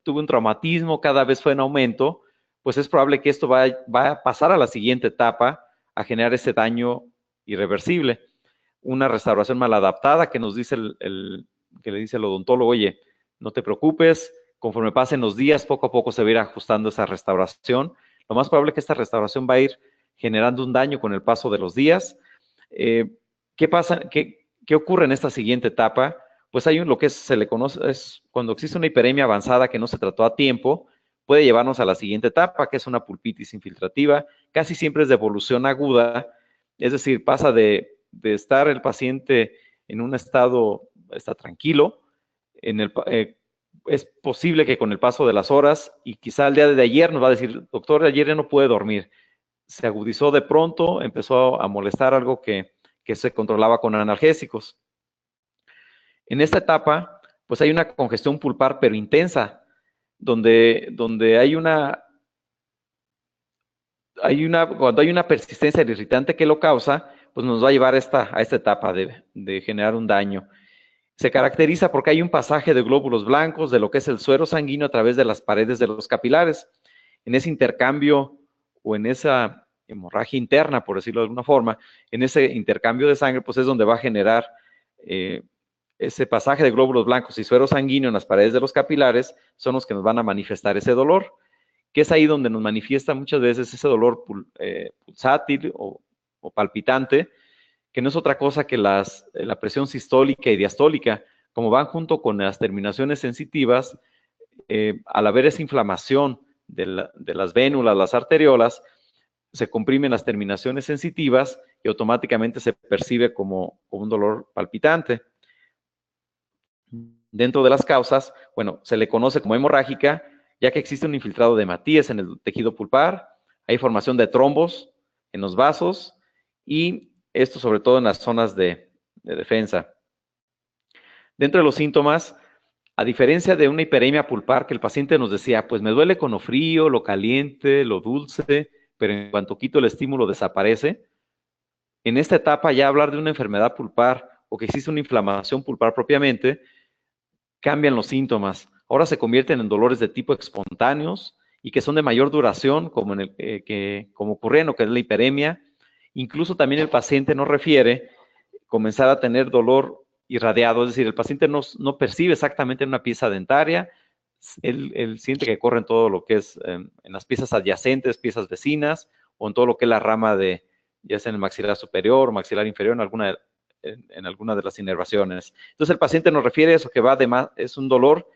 tuve un traumatismo, cada vez fue en aumento, pues es probable que esto va a pasar a la siguiente etapa, a generar ese daño irreversible. Una restauración mal adaptada que nos dice que le dice el odontólogo, oye, no te preocupes, conforme pasen los días, poco a poco se va a ir ajustando esa restauración. Lo más probable es que esta restauración va a ir generando un daño con el paso de los días. ¿Qué pasa? ¿Qué ocurre en esta siguiente etapa? Pues hay lo que se le conoce, es cuando existe una hiperemia avanzada que no se trató a tiempo, puede llevarnos a la siguiente etapa, que es una pulpitis infiltrativa. Casi siempre es de evolución aguda, es decir, pasa de estar el paciente en un estado, está tranquilo. Es posible que con el paso de las horas, y quizá el día de ayer nos va a decir, doctor, ayer ya no pude dormir. Se agudizó de pronto, empezó a molestar algo que se controlaba con analgésicos. En esta etapa, pues hay una congestión pulpar, pero intensa, donde cuando hay una persistencia del irritante que lo causa, pues nos va a llevar a esta etapa de generar un daño. Se caracteriza porque hay un pasaje de glóbulos blancos de lo que es el suero sanguíneo a través de las paredes de los capilares. En ese intercambio o en esa hemorragia interna, por decirlo de alguna forma, en ese intercambio de sangre, pues es donde va a generar ese pasaje de glóbulos blancos y suero sanguíneo en las paredes de los capilares, son los que nos van a manifestar ese dolor, que es ahí donde nos manifiesta muchas veces ese dolor pulsátil o palpitante, que no es otra cosa que la presión sistólica y diastólica, como van junto con las terminaciones sensitivas, al haber esa inflamación de las vénulas, las arteriolas, se comprimen las terminaciones sensitivas y automáticamente se percibe como un dolor palpitante. Dentro de las causas, bueno, se le conoce como hemorrágica, ya que existe un infiltrado de hematíes en el tejido pulpar, hay formación de trombos en los vasos y esto sobre todo en las zonas de defensa. Dentro de los síntomas, a diferencia de una hiperemia pulpar que el paciente nos decía, pues me duele con lo frío, lo caliente, lo dulce, pero en cuanto quito el estímulo desaparece. En esta etapa ya hablar de una enfermedad pulpar o que existe una inflamación pulpar propiamente, cambian los síntomas. Ahora se convierten en dolores de tipo espontáneos y que son de mayor duración, como ocurría en lo que es la hiperemia. Incluso también el paciente nos refiere comenzar a tener dolor irradiado, es decir, el paciente no percibe exactamente en una pieza dentaria, él siente que corre en todo lo que es en las piezas adyacentes, piezas vecinas, o en todo lo que es la rama ya sea en el maxilar superior o maxilar inferior, en alguna de las inervaciones. Entonces el paciente nos refiere a eso, que es un dolor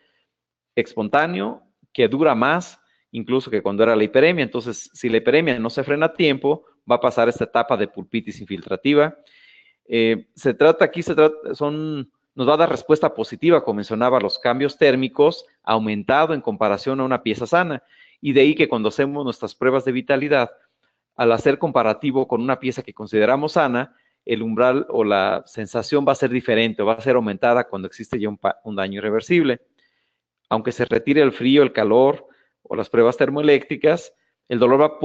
espontáneo, que dura más, incluso que cuando era la hiperemia. Entonces, si la hiperemia no se frena a tiempo, va a pasar esta etapa de pulpitis infiltrativa. Nos va a dar respuesta positiva, como mencionaba, los cambios térmicos aumentado en comparación a una pieza sana. Y de ahí que cuando hacemos nuestras pruebas de vitalidad, al hacer comparativo con una pieza que consideramos sana, el umbral o la sensación va a ser diferente, va a ser aumentada cuando existe ya un daño irreversible. Aunque se retire el frío, el calor o las pruebas termoeléctricas, el dolor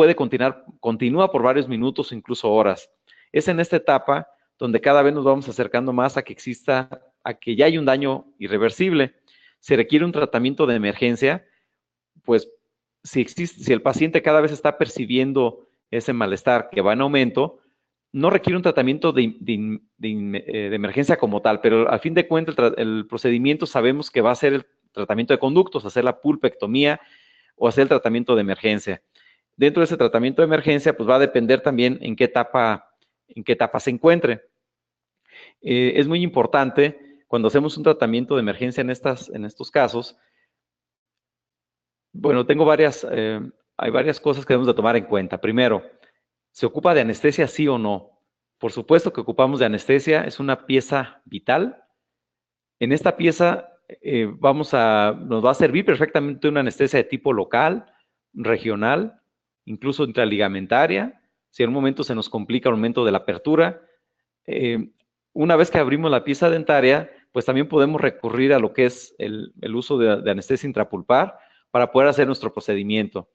continúa por varios minutos o incluso horas. Es en esta etapa donde cada vez nos vamos acercando más a que ya hay un daño irreversible. Se requiere un tratamiento de emergencia, pues si el paciente cada vez está percibiendo ese malestar que va en aumento, no requiere un tratamiento de emergencia como tal, pero al fin de cuentas el procedimiento sabemos que va a ser el tratamiento de conductos, hacer la pulpectomía o hacer el tratamiento de emergencia. Dentro de ese tratamiento de emergencia, pues va a depender también en qué etapa se encuentre. Es muy importante cuando hacemos un tratamiento de emergencia en estos casos. Bueno, hay varias cosas que debemos de tomar en cuenta. Primero, ¿se ocupa de anestesia sí o no? Por supuesto que ocupamos de anestesia, es una pieza vital. En esta pieza nos va a servir perfectamente una anestesia de tipo local, regional, incluso intraligamentaria. Si en un momento se nos complica el momento de la apertura, una vez que abrimos la pieza dentaria, pues también podemos recurrir a lo que es el uso de anestesia intrapulpar para poder hacer nuestro procedimiento.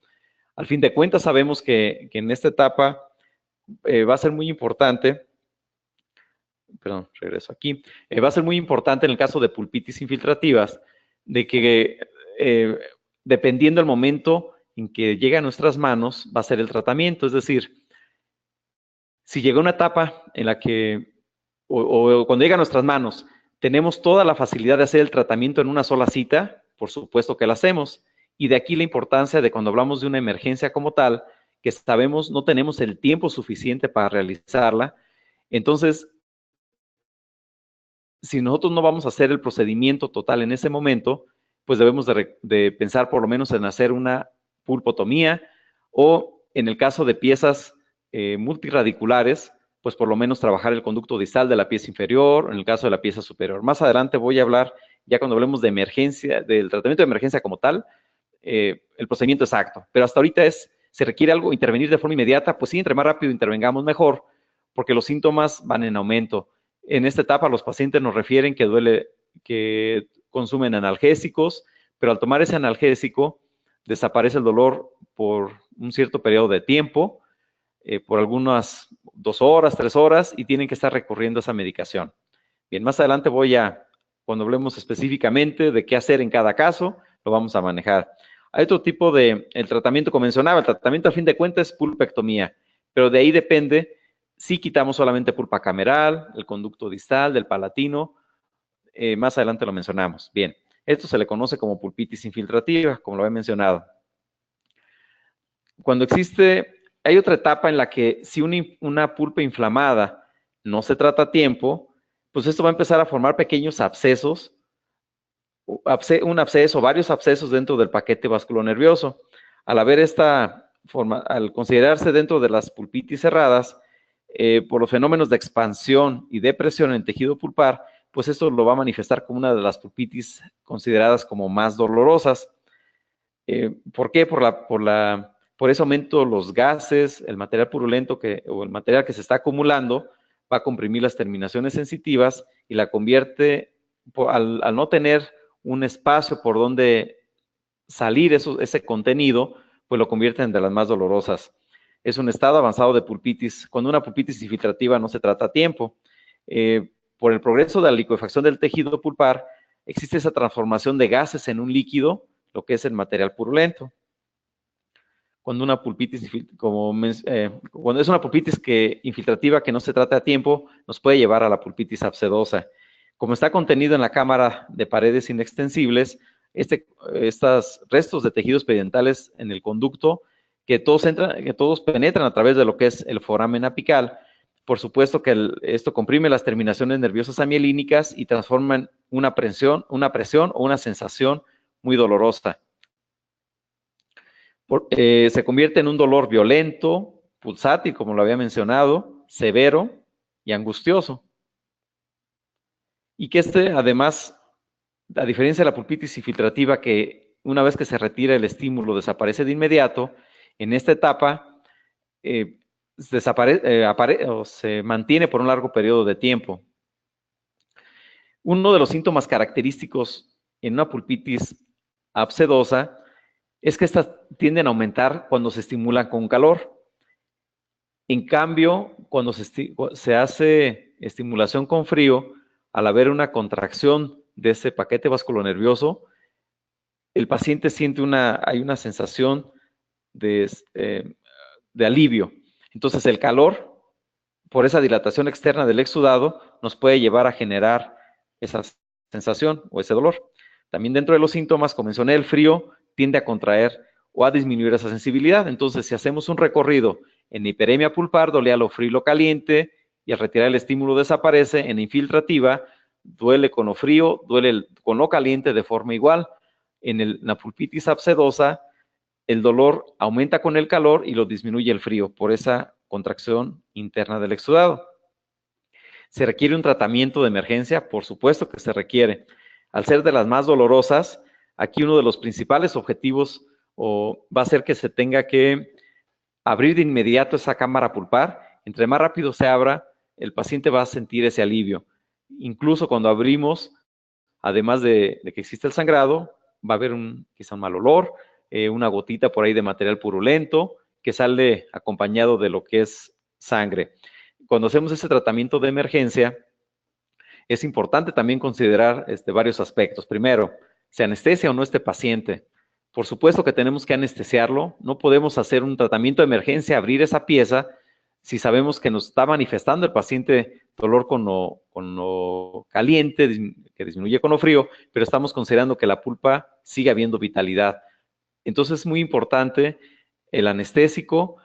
Al fin de cuentas, sabemos que en esta etapa va a ser muy importante, perdón, regreso aquí, va a ser muy importante en el caso de pulpitis infiltrativas, de que dependiendo del momento en que llega a nuestras manos, va a ser el tratamiento. Es decir, si llega una etapa en la que, o cuando llega a nuestras manos, tenemos toda la facilidad de hacer el tratamiento en una sola cita, por supuesto que la hacemos. Y de aquí la importancia de cuando hablamos de una emergencia como tal, que sabemos no tenemos el tiempo suficiente para realizarla. Entonces, si nosotros no vamos a hacer el procedimiento total en ese momento, pues debemos de pensar por lo menos en hacer una pulpotomía o en el caso de piezas multirradiculares, pues por lo menos trabajar el conducto distal de la pieza inferior, en el caso de la pieza superior. Más adelante voy a hablar, ya cuando hablemos de emergencia, del tratamiento de emergencia como tal, el procedimiento exacto. Pero hasta ahorita se requiere algo, intervenir de forma inmediata, pues sí, entre más rápido intervengamos mejor, porque los síntomas van en aumento. En esta etapa los pacientes nos refieren que consumen analgésicos, pero al tomar ese analgésico desaparece el dolor por un cierto periodo de tiempo, por algunas 2 horas, 3 horas, y tienen que estar recurriendo a esa medicación. Bien, más adelante cuando hablemos específicamente de qué hacer en cada caso, lo vamos a manejar. Hay otro tipo el tratamiento convencional, el tratamiento a fin de cuentas es pulpectomía, pero de ahí depende si quitamos solamente pulpa cameral, el conducto distal, del palatino, más adelante lo mencionamos. Bien, esto se le conoce como pulpitis infiltrativa, como lo he mencionado. Hay otra etapa en la que si una pulpa inflamada no se trata a tiempo, pues esto va a empezar a formar pequeños abscesos, un absceso, varios abscesos dentro del paquete vasculonervioso. Al haber esta forma, al considerarse dentro de las pulpitis cerradas, por los fenómenos de expansión y depresión en el tejido pulpar, pues esto lo va a manifestar como una de las pulpitis consideradas como más dolorosas. ¿Por qué? Por ese aumento los gases, el material purulento o el material que se está acumulando va a comprimir las terminaciones sensitivas y la convierte, al no tener un espacio por donde salir ese contenido, pues lo convierte en de las más dolorosas. Es un estado avanzado de pulpitis, cuando una pulpitis infiltrativa no se trata a tiempo. Por el progreso de la liquefacción del tejido pulpar, existe esa transformación de gases en un líquido, lo que es el material purulento. Cuando una pulpitis, cuando es una pulpitis infiltrativa que no se trata a tiempo, nos puede llevar a la pulpitis abscedosa. Como está contenido en la cámara de paredes inextensibles, estos restos de tejidos periodontal en el conducto, que todos penetran a través de lo que es el foramen apical. Por supuesto que esto comprime las terminaciones nerviosas amielínicas y transforman una presión o una sensación muy dolorosa. Se convierte en un dolor violento, pulsátil, como lo había mencionado, severo y angustioso. Y que además, a diferencia de la pulpitis infiltrativa, que una vez que se retira el estímulo desaparece de inmediato, en esta etapa se mantiene por un largo periodo de tiempo. Uno de los síntomas característicos en una pulpitis abscedosa es que estas tienden a aumentar cuando se estimulan con calor. En cambio, cuando se hace estimulación con frío, al haber una contracción de ese paquete vasculonervioso, el paciente siente hay una sensación de alivio. Entonces, el calor, por esa dilatación externa del exudado, nos puede llevar a generar esa sensación o ese dolor. También dentro de los síntomas, como mencioné, el frío tiende a contraer o a disminuir esa sensibilidad. Entonces, si hacemos un recorrido en hiperemia pulpar, duele a lo frío y lo caliente, y al retirar el estímulo desaparece. En infiltrativa, duele con lo frío, duele con lo caliente de forma igual. En la pulpitis abscedosa, el dolor aumenta con el calor y lo disminuye el frío por esa contracción interna del exudado. ¿Se requiere un tratamiento de emergencia? Por supuesto que se requiere. Al ser de las más dolorosas, aquí uno de los principales objetivos va a ser que se tenga que abrir de inmediato esa cámara pulpar. Entre más rápido se abra, el paciente va a sentir ese alivio. Incluso cuando abrimos, además de que existe el sangrado, va a haber quizá un mal olor, una gotita por ahí de material purulento que sale acompañado de lo que es sangre. Cuando hacemos ese tratamiento de emergencia, es importante también considerar varios aspectos. Primero, ¿se anestesia o no este paciente? Por supuesto que tenemos que anestesiarlo. No podemos hacer un tratamiento de emergencia, abrir esa pieza, si sabemos que nos está manifestando el paciente dolor con lo caliente, que disminuye con lo frío, pero estamos considerando que la pulpa sigue habiendo vitalidad. Entonces es muy importante el anestésico.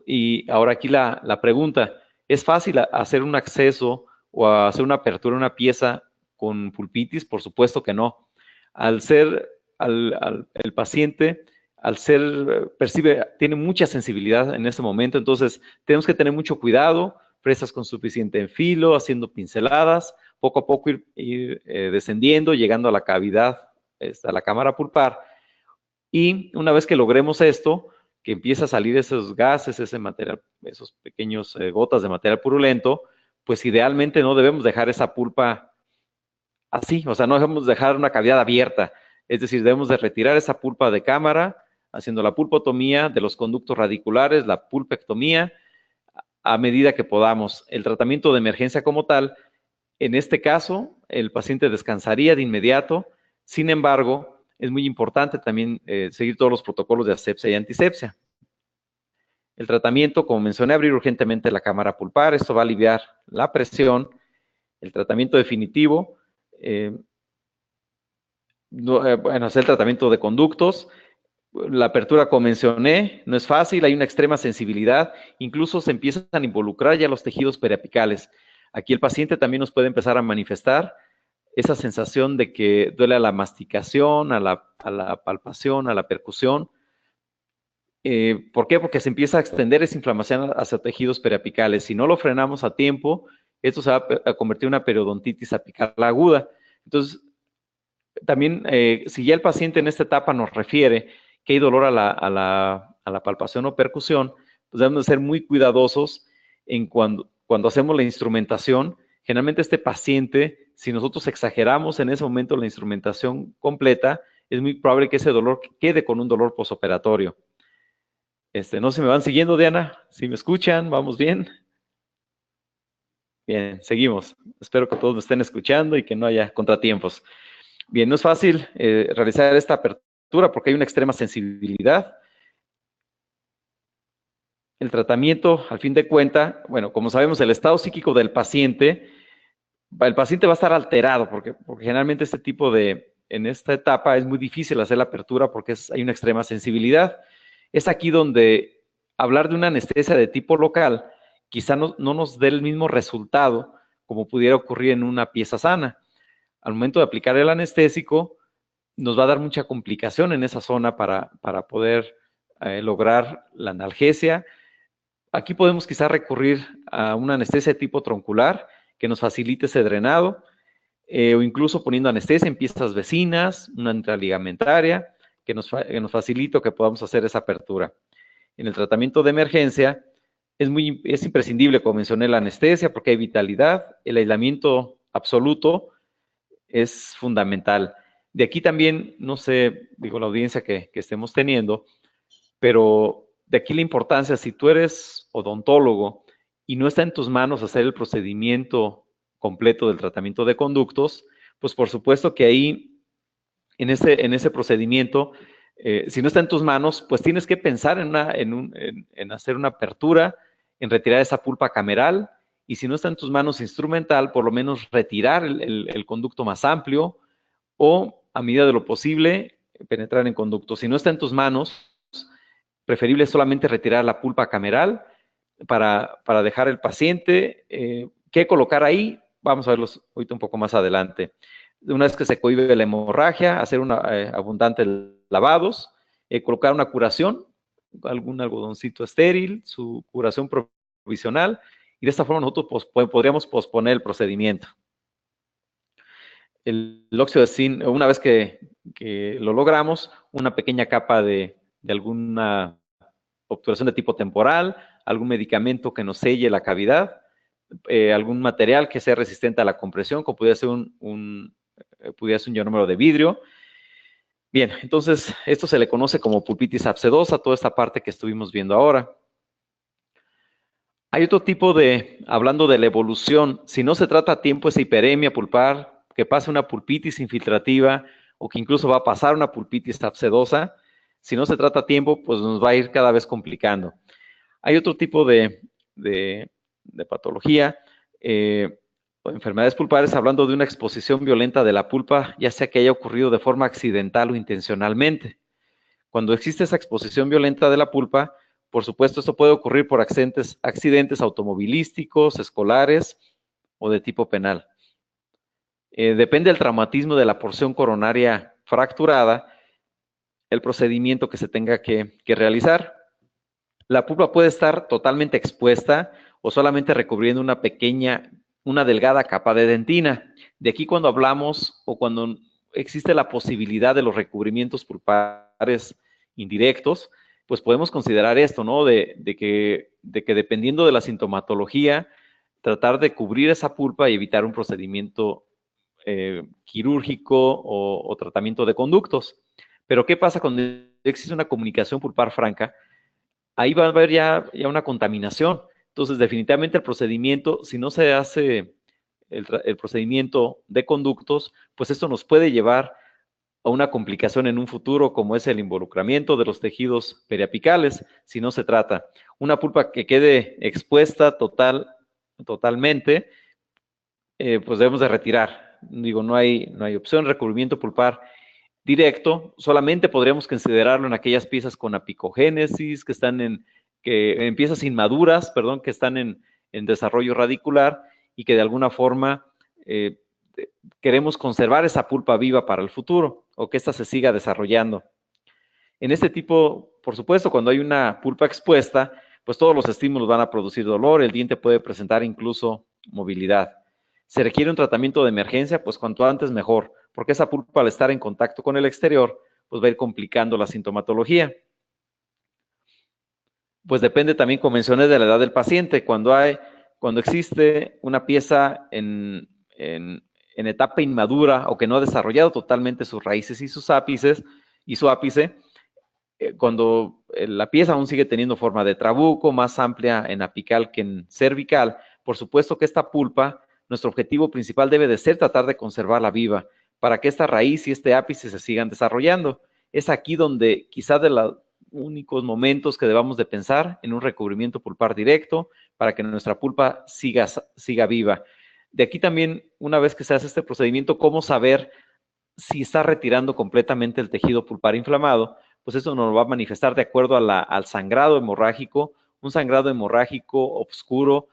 Y ahora aquí la pregunta, ¿es fácil hacer un acceso o hacer una apertura de una pieza con pulpitis? Por supuesto que no. El paciente, tiene mucha sensibilidad en ese momento, entonces tenemos que tener mucho cuidado, fresas con suficiente filo, haciendo pinceladas, poco a poco ir descendiendo, llegando a la cavidad, a la cámara pulpar. Y una vez que logremos esto, que empieza a salir esos gases, ese material, esos pequeños gotas de material purulento, pues idealmente no debemos dejar esa pulpa así, o sea, no debemos dejar una cavidad abierta, es decir, debemos de retirar esa pulpa de cámara, haciendo la pulpotomía de los conductos radiculares, la pulpectomía, a medida que podamos. El tratamiento de emergencia como tal, en este caso, el paciente descansaría de inmediato, sin embargo, es muy importante también seguir todos los protocolos de asepsia y antisepsia. El tratamiento, como mencioné, abrir urgentemente la cámara pulpar, esto va a aliviar la presión. El tratamiento definitivo, bueno, es el tratamiento de conductos. La apertura, como mencioné, no es fácil, hay una extrema sensibilidad, incluso se empiezan a involucrar ya los tejidos periapicales. Aquí el paciente también nos puede empezar a manifestar esa sensación de que duele a la masticación, a la palpación, a la percusión. ¿Por qué? Porque se empieza a extender esa inflamación hacia tejidos periapicales. Si no lo frenamos a tiempo, esto se va a convertir en una periodontitis apical aguda. Entonces, también, si ya el paciente en esta etapa nos refiere que hay dolor a la palpación o percusión, pues debemos de ser muy cuidadosos en cuando hacemos la instrumentación. Generalmente este paciente, si nosotros exageramos en ese momento la instrumentación completa, es muy probable que ese dolor quede con un dolor posoperatorio. No sé si me van siguiendo, Diana, si me escuchan, ¿vamos bien? Bien, seguimos. Espero que todos me estén escuchando y que no haya contratiempos. Bien, no es fácil realizar esta apertura porque hay una extrema sensibilidad. El tratamiento, al fin de cuentas, bueno, como sabemos, el estado psíquico del paciente, el paciente va a estar alterado porque generalmente en esta etapa es muy difícil hacer la apertura porque hay una extrema sensibilidad. Es aquí donde hablar de una anestesia de tipo local quizá no nos dé el mismo resultado como pudiera ocurrir en una pieza sana. Al momento de aplicar el anestésico, nos va a dar mucha complicación en esa zona para poder lograr la analgesia. Aquí podemos quizá recurrir a una anestesia de tipo troncular que nos facilite ese drenado, o incluso poniendo anestesia en piezas vecinas, una intraligamentaria, que nos facilite que podamos hacer esa apertura. En el tratamiento de emergencia, es imprescindible, como mencioné, la anestesia porque hay vitalidad, el aislamiento absoluto es fundamental. De aquí también, no sé, digo, la audiencia que estemos teniendo, pero de aquí la importancia, si tú eres odontólogo y no está en tus manos hacer el procedimiento completo del tratamiento de conductos, pues por supuesto que ahí, en ese procedimiento, si no está en tus manos, pues tienes que pensar en hacer una apertura, en retirar esa pulpa cameral, y si no está en tus manos instrumental, por lo menos retirar el conducto más amplio, o a medida de lo posible, penetrar en conducto. Si no está en tus manos, preferible solamente retirar la pulpa cameral para dejar el paciente. ¿Qué colocar ahí? Vamos a verlos ahorita un poco más adelante. Una vez que se cohíbe la hemorragia, hacer abundantes lavados, colocar una curación, algún algodoncito estéril, su curación provisional, y de esta forma nosotros podríamos posponer el procedimiento. El óxido de zinc, una vez que lo logramos, una pequeña capa de alguna obturación de tipo temporal, algún medicamento que nos selle la cavidad, algún material que sea resistente a la compresión, como pudiera ser un ionómero de vidrio. Bien, entonces esto se le conoce como pulpitis abscedosa, toda esta parte que estuvimos viendo ahora. Hay otro tipo hablando de la evolución, si no se trata a tiempo esa hiperemia pulpar, que pase una pulpitis infiltrativa o que incluso va a pasar una pulpitis abscedosa, si no se trata a tiempo, pues nos va a ir cada vez complicando. Hay otro tipo de patología, o enfermedades pulpares, hablando de una exposición violenta de la pulpa, ya sea que haya ocurrido de forma accidental o intencionalmente. Cuando existe esa exposición violenta de la pulpa, por supuesto, esto puede ocurrir por accidentes automovilísticos, escolares o de tipo penal. Depende del traumatismo de la porción coronaria fracturada, el procedimiento que se tenga que realizar. La pulpa puede estar totalmente expuesta o solamente recubriendo una delgada capa de dentina. De aquí cuando hablamos o cuando existe la posibilidad de los recubrimientos pulpares indirectos, pues podemos considerar esto, ¿no? De que dependiendo de la sintomatología, tratar de cubrir esa pulpa y evitar un procedimiento quirúrgico o tratamiento de conductos. Pero ¿qué pasa cuando existe una comunicación pulpar franca? Ahí va a haber ya una contaminación. Entonces, definitivamente el procedimiento, si no se hace el procedimiento de conductos, pues esto nos puede llevar a una complicación en un futuro, como es el involucramiento de los tejidos periapicales, si no se trata. Una pulpa que quede expuesta totalmente, pues debemos de retirar. Digo, no hay opción de recubrimiento pulpar directo, solamente podríamos considerarlo en aquellas piezas con apicogénesis, que están en piezas inmaduras, perdón, que están en desarrollo radicular y que de alguna forma queremos conservar esa pulpa viva para el futuro o que ésta se siga desarrollando. En este tipo, por supuesto, cuando hay una pulpa expuesta, pues todos los estímulos van a producir dolor, el diente puede presentar incluso movilidad. Se requiere un tratamiento de emergencia, pues cuanto antes mejor, porque esa pulpa al estar en contacto con el exterior, pues va a ir complicando la sintomatología. Pues depende también, como mencioné, de la edad del paciente. Cuando existe una pieza en etapa inmadura o que no ha desarrollado totalmente sus raíces y sus ápices, y su ápice, cuando la pieza aún sigue teniendo forma de trabuco, más amplia en apical que en cervical, por supuesto que esta pulpa, nuestro objetivo principal debe de ser tratar de conservarla viva, para que esta raíz y este ápice se sigan desarrollando. Es aquí donde quizá de los únicos momentos que debamos de pensar en un recubrimiento pulpar directo, para que nuestra pulpa siga viva. De aquí también, una vez que se hace este procedimiento, cómo saber si está retirando completamente el tejido pulpar inflamado, pues eso nos va a manifestar de acuerdo al sangrado hemorrágico. Un sangrado hemorrágico oscuro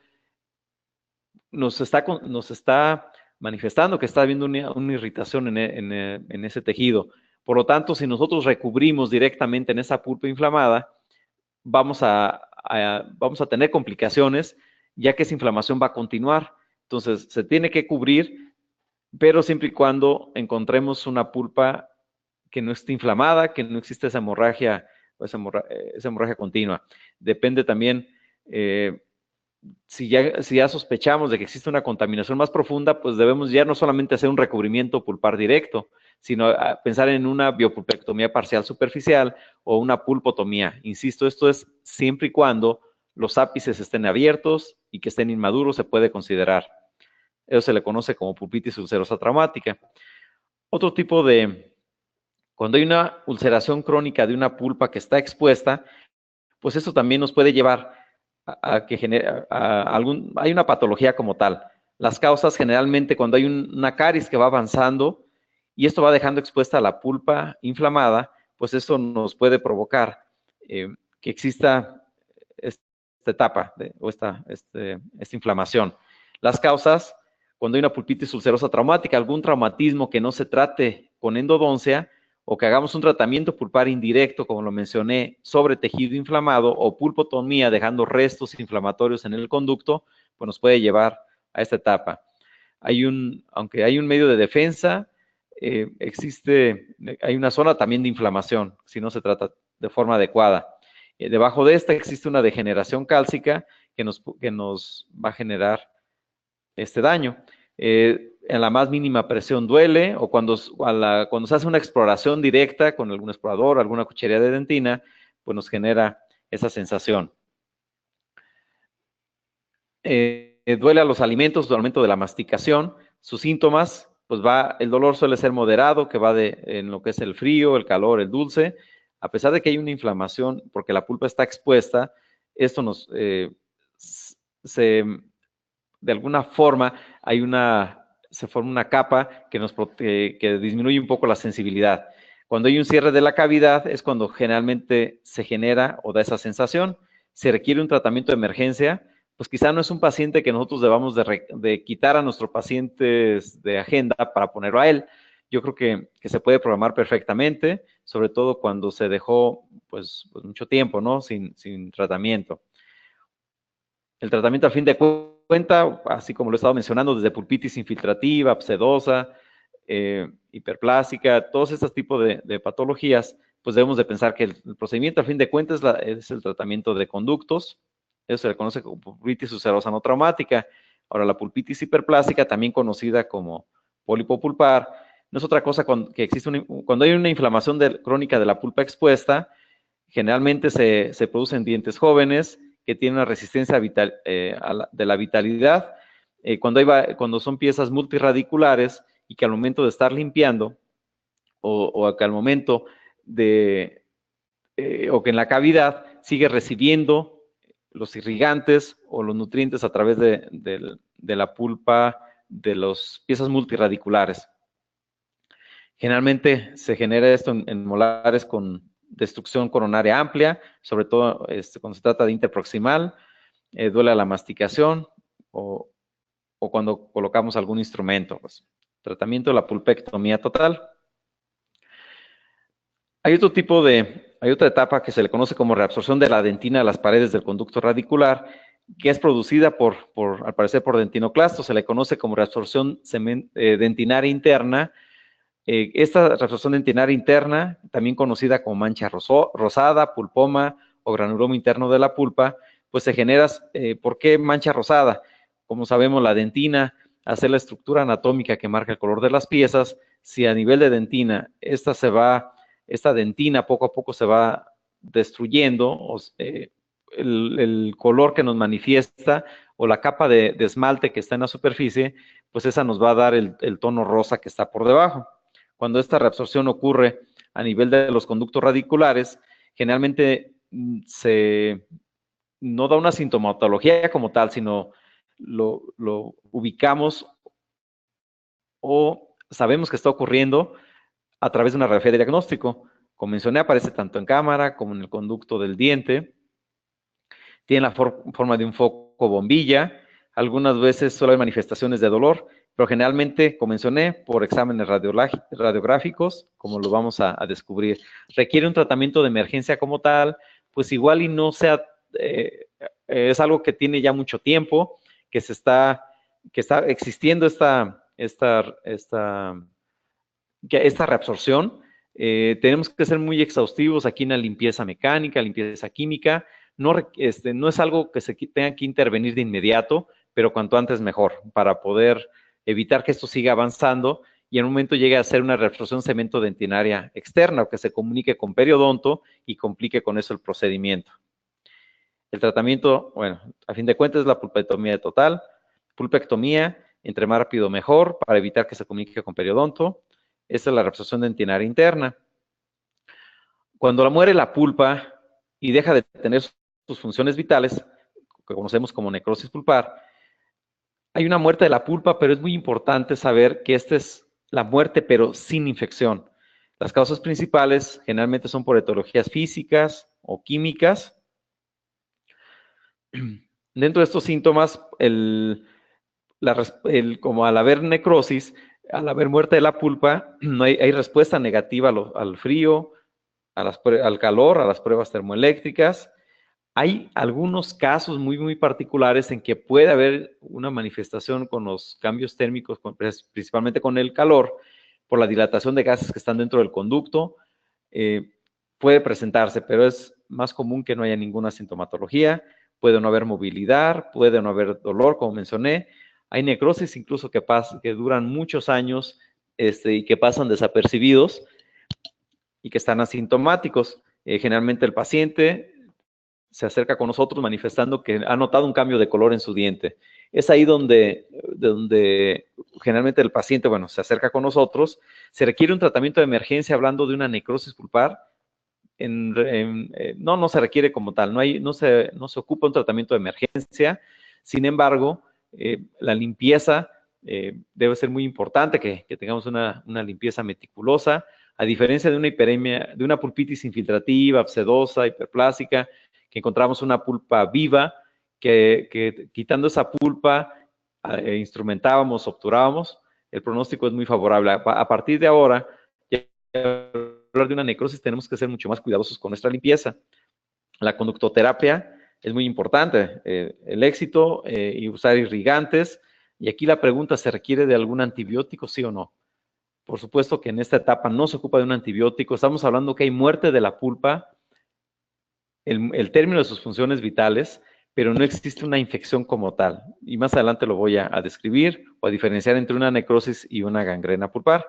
nos está manifestando que está habiendo una irritación en ese tejido. Por lo tanto, si nosotros recubrimos directamente en esa pulpa inflamada, vamos a tener complicaciones, ya que esa inflamación va a continuar. Entonces, se tiene que cubrir, pero siempre y cuando encontremos una pulpa que no esté inflamada, que no existe esa hemorragia, esa hemorragia continua. Depende también, si ya sospechamos de que existe una contaminación más profunda, pues debemos ya no solamente hacer un recubrimiento pulpar directo, sino pensar en una biopulpectomía parcial superficial o una pulpotomía. Insisto, esto es siempre y cuando los ápices estén abiertos y que estén inmaduros, se puede considerar. Eso se le conoce como pulpitis ulcerosa traumática. Otro tipo cuando hay una ulceración crónica de una pulpa que está expuesta, pues esto también nos puede llevar a que hay una patología como tal. Las causas generalmente cuando hay una caries que va avanzando y esto va dejando expuesta la pulpa inflamada, pues eso nos puede provocar que exista esta etapa o esta inflamación. Las causas, cuando hay una pulpitis ulcerosa traumática, algún traumatismo que no se trate con endodoncia, o que hagamos un tratamiento pulpar indirecto, como lo mencioné, sobre tejido inflamado, o pulpotomía, dejando restos inflamatorios en el conducto, pues nos puede llevar a esta etapa. Aunque hay un medio de defensa, hay una zona también de inflamación, si no se trata de forma adecuada. Debajo de esta existe una degeneración cálcica que nos va a generar este daño. En la más mínima presión duele, o cuando se hace una exploración directa con algún explorador, alguna cuchilla de dentina, pues nos genera esa sensación. Duele a los alimentos, el aumento de la masticación. Sus síntomas, pues el dolor suele ser moderado, que va en lo que es el frío, el calor, el dulce. A pesar de que hay una inflamación, porque la pulpa está expuesta, esto de alguna forma se forma una capa que disminuye un poco la sensibilidad. Cuando hay un cierre de la cavidad es cuando generalmente se genera o da esa sensación. Se requiere un tratamiento de emergencia, pues quizá no es un paciente que nosotros debamos de quitar a nuestro paciente de agenda para ponerlo a él. Yo creo que se puede programar perfectamente, sobre todo cuando se dejó pues mucho tiempo, ¿no? Sin tratamiento. El tratamiento, a fin de cuenta, así como lo he estado mencionando, desde pulpitis infiltrativa, abscedosa, hiperplástica, todos estos tipos de patologías, pues debemos de pensar que el procedimiento, a fin de cuentas, es el tratamiento de conductos. Eso se le conoce como pulpitis ulcerosa no traumática. Ahora, la pulpitis hiperplástica, también conocida como pólipo pulpar, no es otra cosa que existe cuando hay una inflamación crónica de la pulpa expuesta. Generalmente se producen dientes jóvenes que tienen una resistencia de la vitalidad. Cuando son piezas multirradiculares y que al momento de estar limpiando o que al momento o que en la cavidad sigue recibiendo los irrigantes o los nutrientes a través de la pulpa de las piezas multirradiculares. Generalmente se genera esto en molares con destrucción coronaria amplia, sobre todo cuando se trata de interproximal, duele a la masticación o cuando colocamos algún instrumento. Pues. Tratamiento de la pulpectomía total. Hay otra etapa que se le conoce como reabsorción de la dentina a las paredes del conducto radicular, que es producida al parecer por dentinoclastos. Se le conoce como reabsorción dentinaria interna. Esta reabsorción dentinaria interna, también conocida como mancha rosada, pulpoma o granuloma interno de la pulpa, pues se genera. ¿Por qué mancha rosada? Como sabemos, la dentina hace la estructura anatómica que marca el color de las piezas. Si a nivel de dentina esta dentina poco a poco se va destruyendo, el color que nos manifiesta o la capa de esmalte que está en la superficie, pues esa nos va a dar el tono rosa que está por debajo. Cuando esta reabsorción ocurre a nivel de los conductos radiculares, generalmente no da una sintomatología como tal, sino lo ubicamos o sabemos que está ocurriendo a través de una radiografía de diagnóstico. Como mencioné, aparece tanto en cámara como en el conducto del diente. Tiene la forma de un foco bombilla. Algunas veces solo hay manifestaciones de dolor, pero generalmente, como mencioné, por exámenes radiográficos, como lo vamos a descubrir. Requiere un tratamiento de emergencia como tal, pues igual y no sea, es algo que tiene ya mucho tiempo, que está existiendo esta reabsorción. Tenemos que ser muy exhaustivos aquí en la limpieza mecánica, limpieza química. No es algo que se tenga que intervenir de inmediato, pero cuanto antes mejor, para poder evitar que esto siga avanzando y en un momento llegue a ser una reabsorción cemento-dentinaria externa o que se comunique con periodonto y complique con eso el procedimiento. El tratamiento, bueno, a fin de cuentas es la pulpectomía total. Pulpectomía, entre más rápido mejor, para evitar que se comunique con periodonto. Esta es la reabsorción dentinaria interna. Cuando muere la pulpa y deja de tener sus funciones vitales, que conocemos como necrosis pulpar, hay una muerte de la pulpa, pero es muy importante saber que esta es la muerte, pero sin infección. Las causas principales generalmente son por etiologías físicas o químicas. Dentro de estos síntomas, como al haber necrosis, al haber muerte de la pulpa, no hay respuesta negativa al frío, al calor, a las pruebas termoeléctricas. Hay algunos casos muy, muy particulares en que puede haber una manifestación con los cambios térmicos, principalmente con el calor, por la dilatación de gases que están dentro del conducto. Puede presentarse, pero es más común que no haya ninguna sintomatología. Puede no haber movilidad, puede no haber dolor, como mencioné. Hay necrosis incluso que duran muchos años y que pasan desapercibidos y que están asintomáticos. Generalmente el paciente se acerca con nosotros manifestando que ha notado un cambio de color en su diente. Es ahí donde generalmente el paciente, bueno, se acerca con nosotros. Se requiere un tratamiento de emergencia hablando de una necrosis pulpar. No se requiere como tal, no se ocupa un tratamiento de emergencia. Sin embargo, la limpieza debe ser muy importante, que tengamos una limpieza meticulosa, a diferencia de una hiperemia, de una pulpitis infiltrativa, abscedosa, hiperplásica, que encontramos una pulpa viva, que quitando esa pulpa, instrumentábamos, obturábamos, el pronóstico es muy favorable. A partir de ahora, ya hablar de una necrosis, tenemos que ser mucho más cuidadosos con nuestra limpieza. La conductoterapia Es muy importante el éxito y usar irrigantes. Y aquí la pregunta, ¿se requiere de algún antibiótico, sí o no? Por supuesto que en esta etapa no se ocupa de un antibiótico. Estamos hablando que hay muerte de la pulpa, el término de sus funciones vitales, pero no existe una infección como tal. Y más adelante lo voy a describir o a diferenciar entre una necrosis y una gangrena pulpar.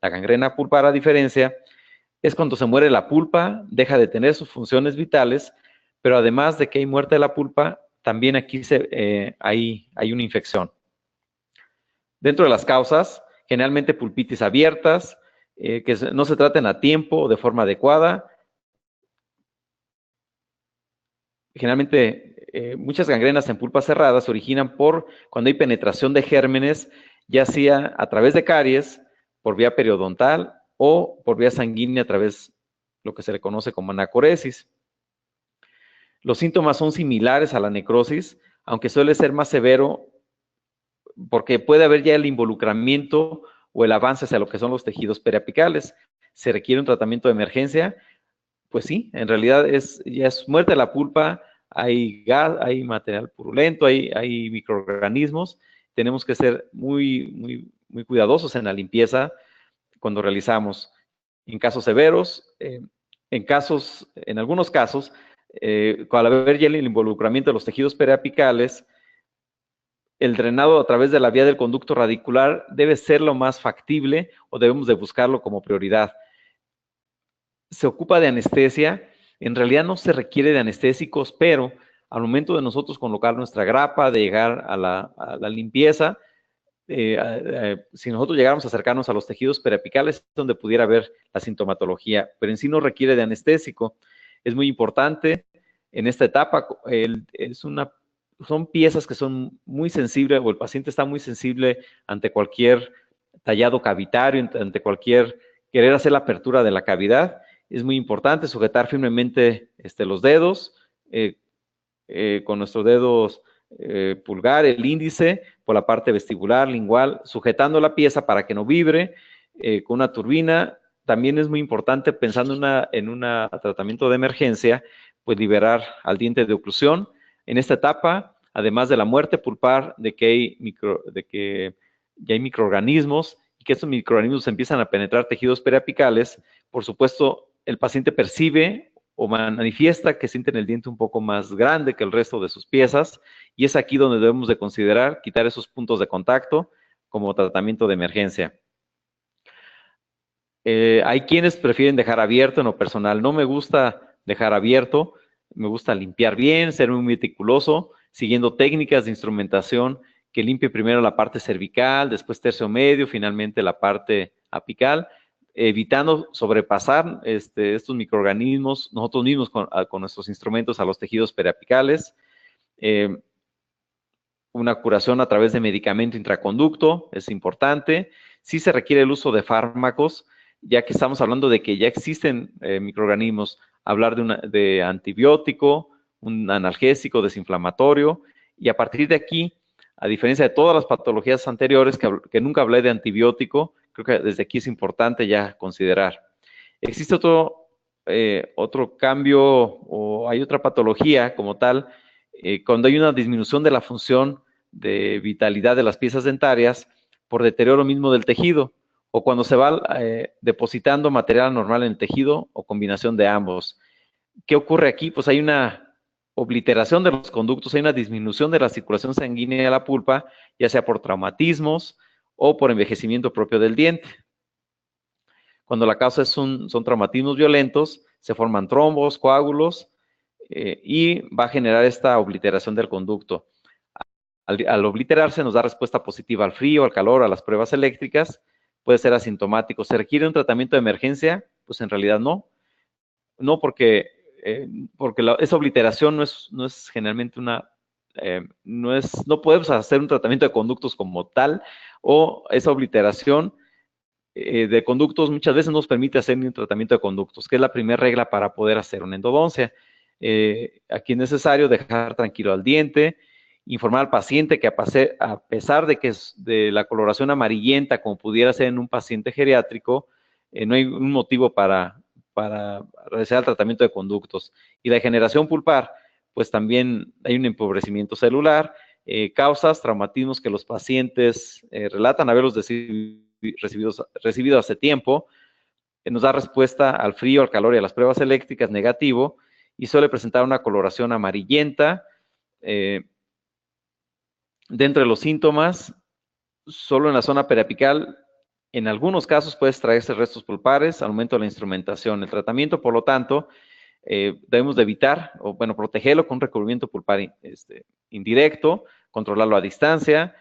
La gangrena pulpar, a diferencia, es cuando se muere la pulpa, deja de tener sus funciones vitales, pero además de que hay muerte de la pulpa, también aquí hay una infección. Dentro de las causas, generalmente pulpitis abiertas, que no se traten a tiempo o de forma adecuada. Generalmente, muchas gangrenas en pulpas cerradas se originan cuando hay penetración de gérmenes, ya sea a través de caries, por vía periodontal o por vía sanguínea a través de lo que se le conoce como anacoresis. Los síntomas son similares a la necrosis, aunque suele ser más severo porque puede haber ya el involucramiento o el avance hacia lo que son los tejidos periapicales. ¿Se requiere un tratamiento de emergencia? Pues sí, en realidad ya es muerte de la pulpa, hay gas, hay material purulento, hay microorganismos. Tenemos que ser muy cuidadosos en la limpieza cuando realizamos. En casos severos, en algunos casos, al haber ya el involucramiento de los tejidos periapicales, el drenado a través de la vía del conducto radicular debe ser lo más factible o debemos de buscarlo como prioridad. Se ocupa de anestesia, en realidad no se requiere de anestésicos, pero al momento de nosotros colocar nuestra grapa, de llegar a la limpieza, si nosotros llegáramos a acercarnos a los tejidos periapicales, es donde pudiera haber la sintomatología, pero en sí no requiere de anestésico. Es muy importante en esta etapa, son piezas que son muy sensibles, o el paciente está muy sensible ante cualquier tallado cavitario, ante cualquier querer hacer la apertura de la cavidad. Es muy importante sujetar firmemente los dedos, con nuestros dedos pulgar, el índice, por la parte vestibular, lingual, sujetando la pieza para que no vibre, con una turbina. También es muy importante, pensando en un tratamiento de emergencia, pues liberar al diente de oclusión. En esta etapa, además de la muerte pulpar, de que ya hay microorganismos, y que estos microorganismos empiezan a penetrar tejidos periapicales, por supuesto, el paciente percibe o manifiesta que sienten el diente un poco más grande que el resto de sus piezas, y es aquí donde debemos de considerar quitar esos puntos de contacto como tratamiento de emergencia. Hay quienes prefieren dejar abierto. En lo personal no me gusta dejar abierto, me gusta limpiar bien, ser muy meticuloso, siguiendo técnicas de instrumentación que limpie primero la parte cervical, después tercio medio, finalmente la parte apical, evitando sobrepasar estos microorganismos nosotros mismos con nuestros instrumentos a los tejidos periapicales. Una curación a través de medicamento intraconducto es importante. Sí se requiere el uso de fármacos, ya que estamos hablando de que ya existen microorganismos. Hablar de antibiótico, un analgésico, desinflamatorio, y a partir de aquí, a diferencia de todas las patologías anteriores que nunca hablé de antibiótico, creo que desde aquí es importante ya considerar. Existe otro cambio, o hay otra patología como tal, cuando hay una disminución de la función de vitalidad de las piezas dentarias por deterioro mismo del tejido, o cuando se va depositando material anormal en el tejido, o combinación de ambos. ¿Qué ocurre aquí? Pues hay una obliteración de los conductos, hay una disminución de la circulación sanguínea de la pulpa, ya sea por traumatismos o por envejecimiento propio del diente. Cuando la causa son traumatismos violentos, se forman trombos, coágulos, y va a generar esta obliteración del conducto. Al obliterarse nos da respuesta positiva al frío, al calor, a las pruebas eléctricas, puede ser asintomático. ¿Se requiere un tratamiento de emergencia? Pues en realidad no. No, porque esa obliteración no es generalmente no podemos hacer un tratamiento de conductos como tal, o esa obliteración de conductos muchas veces nos permite hacer un tratamiento de conductos, que es la primera regla para poder hacer una endodoncia. Aquí es necesario dejar tranquilo al diente, informar al paciente que a pesar de que es de la coloración amarillenta, como pudiera ser en un paciente geriátrico, no hay un motivo para realizar el tratamiento de conductos. Y la degeneración pulpar, pues también hay un empobrecimiento celular, causas, traumatismos que los pacientes relatan haberlos recibido hace tiempo, nos da respuesta al frío, al calor y a las pruebas eléctricas negativo, y suele presentar una coloración amarillenta. Dentro de los síntomas, solo en la zona periapical, en algunos casos puede extraerse restos pulpares, aumento de la instrumentación. El tratamiento, por lo tanto, debemos de evitar, o bueno, protegerlo con un recubrimiento pulpar indirecto, controlarlo a distancia.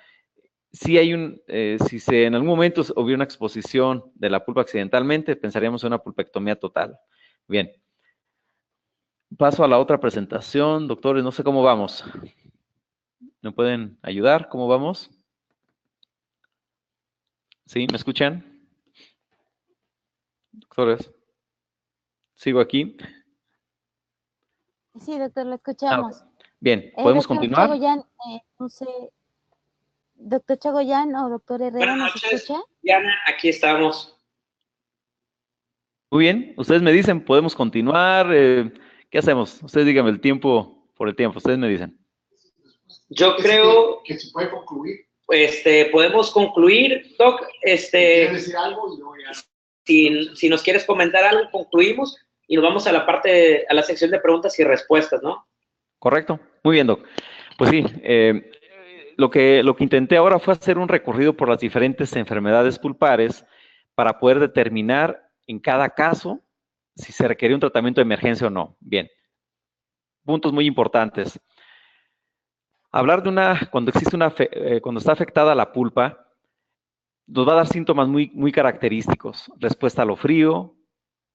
Si en algún momento hubiera una exposición de la pulpa accidentalmente, pensaríamos en una pulpectomía total. Bien. Paso a la otra presentación. Doctores, no sé cómo vamos. ¿Me pueden ayudar? ¿Cómo vamos? ¿Sí? ¿Me escuchan? Doctores. ¿Sigo aquí? Sí, doctor, lo escuchamos. Bien, ¿podemos doctor continuar? Chagoyán, no sé, doctor Chagoyán o doctor Herrera, Buenas ¿nos noches, escucha? Diana, aquí estamos. Muy bien, ustedes me dicen, ¿podemos continuar? ¿Qué hacemos? Ustedes díganme el tiempo, por el tiempo, ustedes me dicen. Yo creo que se puede concluir. Podemos concluir, Doc. ¿Quieres decir algo? Y luego ya. Si nos quieres comentar algo, concluimos y nos vamos a la sección de preguntas y respuestas, ¿no? Correcto, muy bien, Doc. Pues sí, lo que intenté ahora fue hacer un recorrido por las diferentes enfermedades pulpares para poder determinar en cada caso si se requería un tratamiento de emergencia o no. Bien, puntos muy importantes. Hablar de cuando está afectada la pulpa, nos va a dar síntomas muy característicos. Respuesta a lo frío,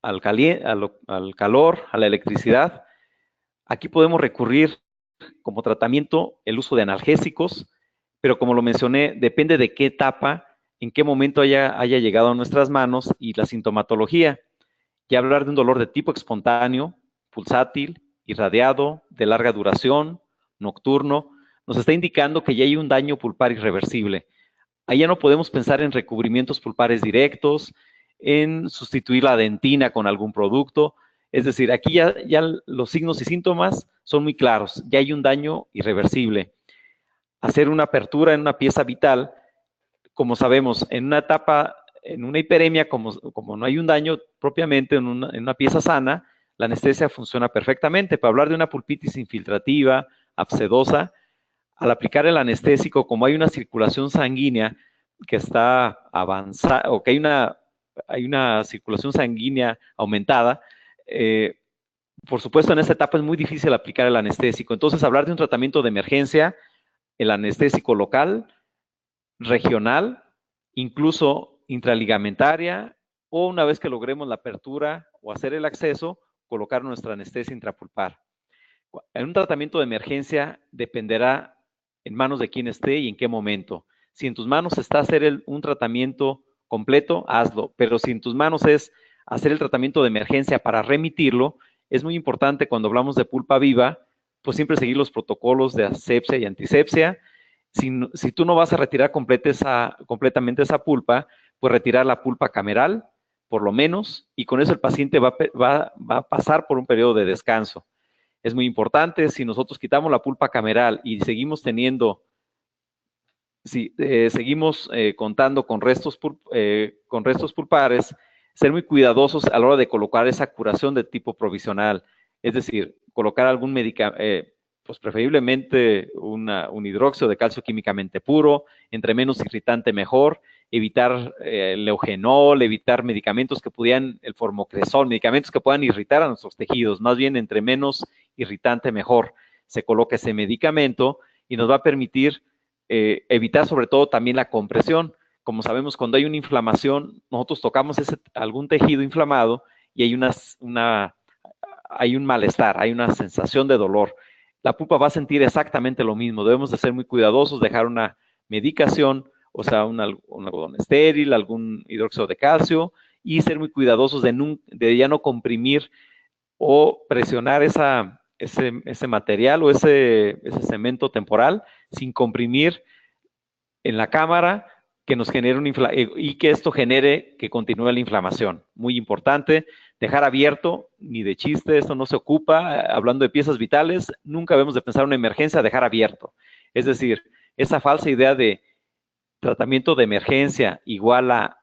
al calor, a la electricidad. Aquí podemos recurrir como tratamiento el uso de analgésicos, pero como lo mencioné, depende de qué etapa, en qué momento haya llegado a nuestras manos y la sintomatología. Ya hablar de un dolor de tipo espontáneo, pulsátil, irradiado, de larga duración, nocturno, nos está indicando que ya hay un daño pulpar irreversible. Ahí ya no podemos pensar en recubrimientos pulpares directos, en sustituir la dentina con algún producto. Es decir, aquí ya los signos y síntomas son muy claros. Ya hay un daño irreversible. Hacer una apertura en una pieza vital, como sabemos, en una etapa, en una hiperemia, como no hay un daño propiamente en una pieza sana, la anestesia funciona perfectamente. Para hablar de una pulpitis infiltrativa, abscedosa, al aplicar el anestésico, como hay una circulación sanguínea que está avanzada, o que hay una circulación sanguínea aumentada, por supuesto en esta etapa es muy difícil aplicar el anestésico. Entonces, hablar de un tratamiento de emergencia, el anestésico local, regional, incluso intraligamentaria, o una vez que logremos la apertura o hacer el acceso, colocar nuestra anestesia intrapulpar. En un tratamiento de emergencia dependerá en manos de quién esté y en qué momento. Si en tus manos está hacer un tratamiento completo, hazlo, pero si en tus manos es hacer el tratamiento de emergencia para remitirlo, es muy importante cuando hablamos de pulpa viva, pues siempre seguir los protocolos de asepsia y antisepsia. Si tú no vas a retirar completamente esa pulpa, pues retirar la pulpa cameral, por lo menos, y con eso el paciente va a pasar por un periodo de descanso. Es muy importante, si nosotros quitamos la pulpa cameral y seguimos contando con restos pulpares, ser muy cuidadosos a la hora de colocar esa curación de tipo provisional. Es decir, colocar algún medicamento, pues preferiblemente un hidróxido de calcio químicamente puro, entre menos irritante mejor, evitar el eugenol, evitar medicamentos el formocresol, medicamentos que puedan irritar a nuestros tejidos, más bien entre menos irritante mejor se coloca ese medicamento y nos va a permitir evitar sobre todo también la compresión. Como sabemos, cuando hay una inflamación, nosotros tocamos algún tejido inflamado y hay un malestar, hay una sensación de dolor. La pulpa va a sentir exactamente lo mismo. Debemos de ser muy cuidadosos, dejar una medicación, o sea, un algodón estéril, algún hidróxido de calcio, y ser muy cuidadosos de ya no comprimir o presionar ese material o ese cemento temporal sin comprimir en la cámara que nos genere y que esto genere que continúe la inflamación. Muy importante. dejar abierto, ni de chiste, esto no se ocupa. Hablando de piezas vitales, nunca debemos de pensar en una emergencia, dejar abierto. Es decir, esa falsa idea de tratamiento de emergencia igual a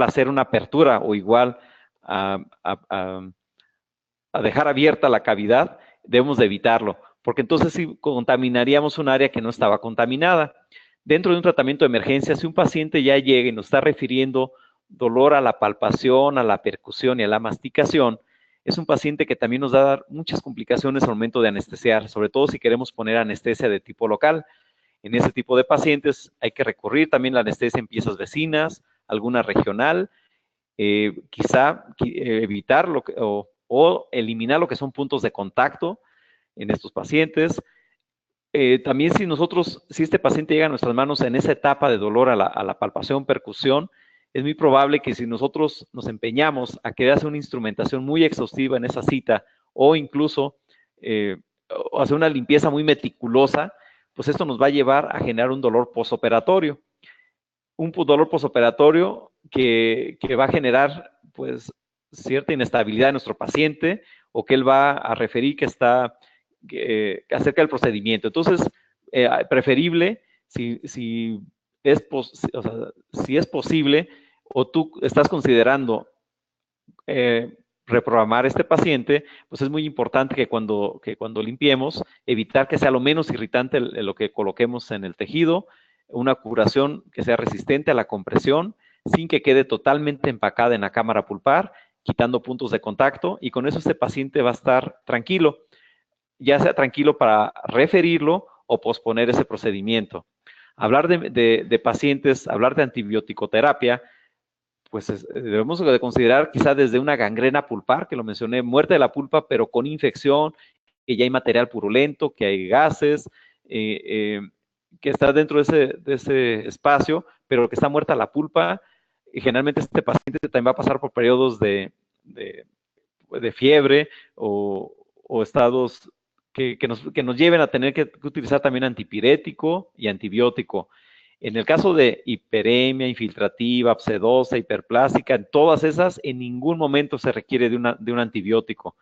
hacer una apertura o igual a dejar abierta la cavidad, debemos de evitarlo, porque entonces sí contaminaríamos un área que no estaba contaminada. Dentro de un tratamiento de emergencia, si un paciente ya llega y nos está refiriendo dolor a la palpación, a la percusión y a la masticación, es un paciente que también nos va a dar muchas complicaciones al momento de anestesiar, sobre todo si queremos poner anestesia de tipo local. En ese tipo de pacientes hay que recurrir también a la anestesia en piezas vecinas, alguna regional, quizá evitar o eliminar lo que son puntos de contacto en estos pacientes. También si este paciente llega a nuestras manos en esa etapa de dolor a la palpación, percusión, es muy probable que si nosotros nos empeñamos a que hacer una instrumentación muy exhaustiva en esa cita o incluso hacer una limpieza muy meticulosa, pues esto nos va a llevar a generar un dolor posoperatorio. Un dolor posoperatorio que va a generar pues cierta inestabilidad en nuestro paciente o que él va a referir que está acerca del procedimiento. Entonces, preferible, si es posible o tú estás considerando reprogramar este paciente, pues es muy importante que cuando limpiemos, evitar que sea lo menos irritante lo que coloquemos en el tejido, una curación que sea resistente a la compresión, sin que quede totalmente empacada en la cámara pulpar, quitando puntos de contacto, y con eso este paciente va a estar tranquilo, ya sea tranquilo para referirlo o posponer ese procedimiento. Hablar de pacientes, hablar de antibiótico-terapia, pues debemos de considerar quizá desde una gangrena pulpar, que lo mencioné, muerte de la pulpa, pero con infección, que ya hay material purulento, que hay gases, que está dentro de ese espacio, pero que está muerta la pulpa. Y generalmente este paciente también va a pasar por periodos de fiebre o estados que nos lleven a tener que utilizar también antipirético y antibiótico. En el caso de hiperemia, infiltrativa, abscedosa, hiperplástica, en todas esas, en ningún momento se requiere de un antibiótico.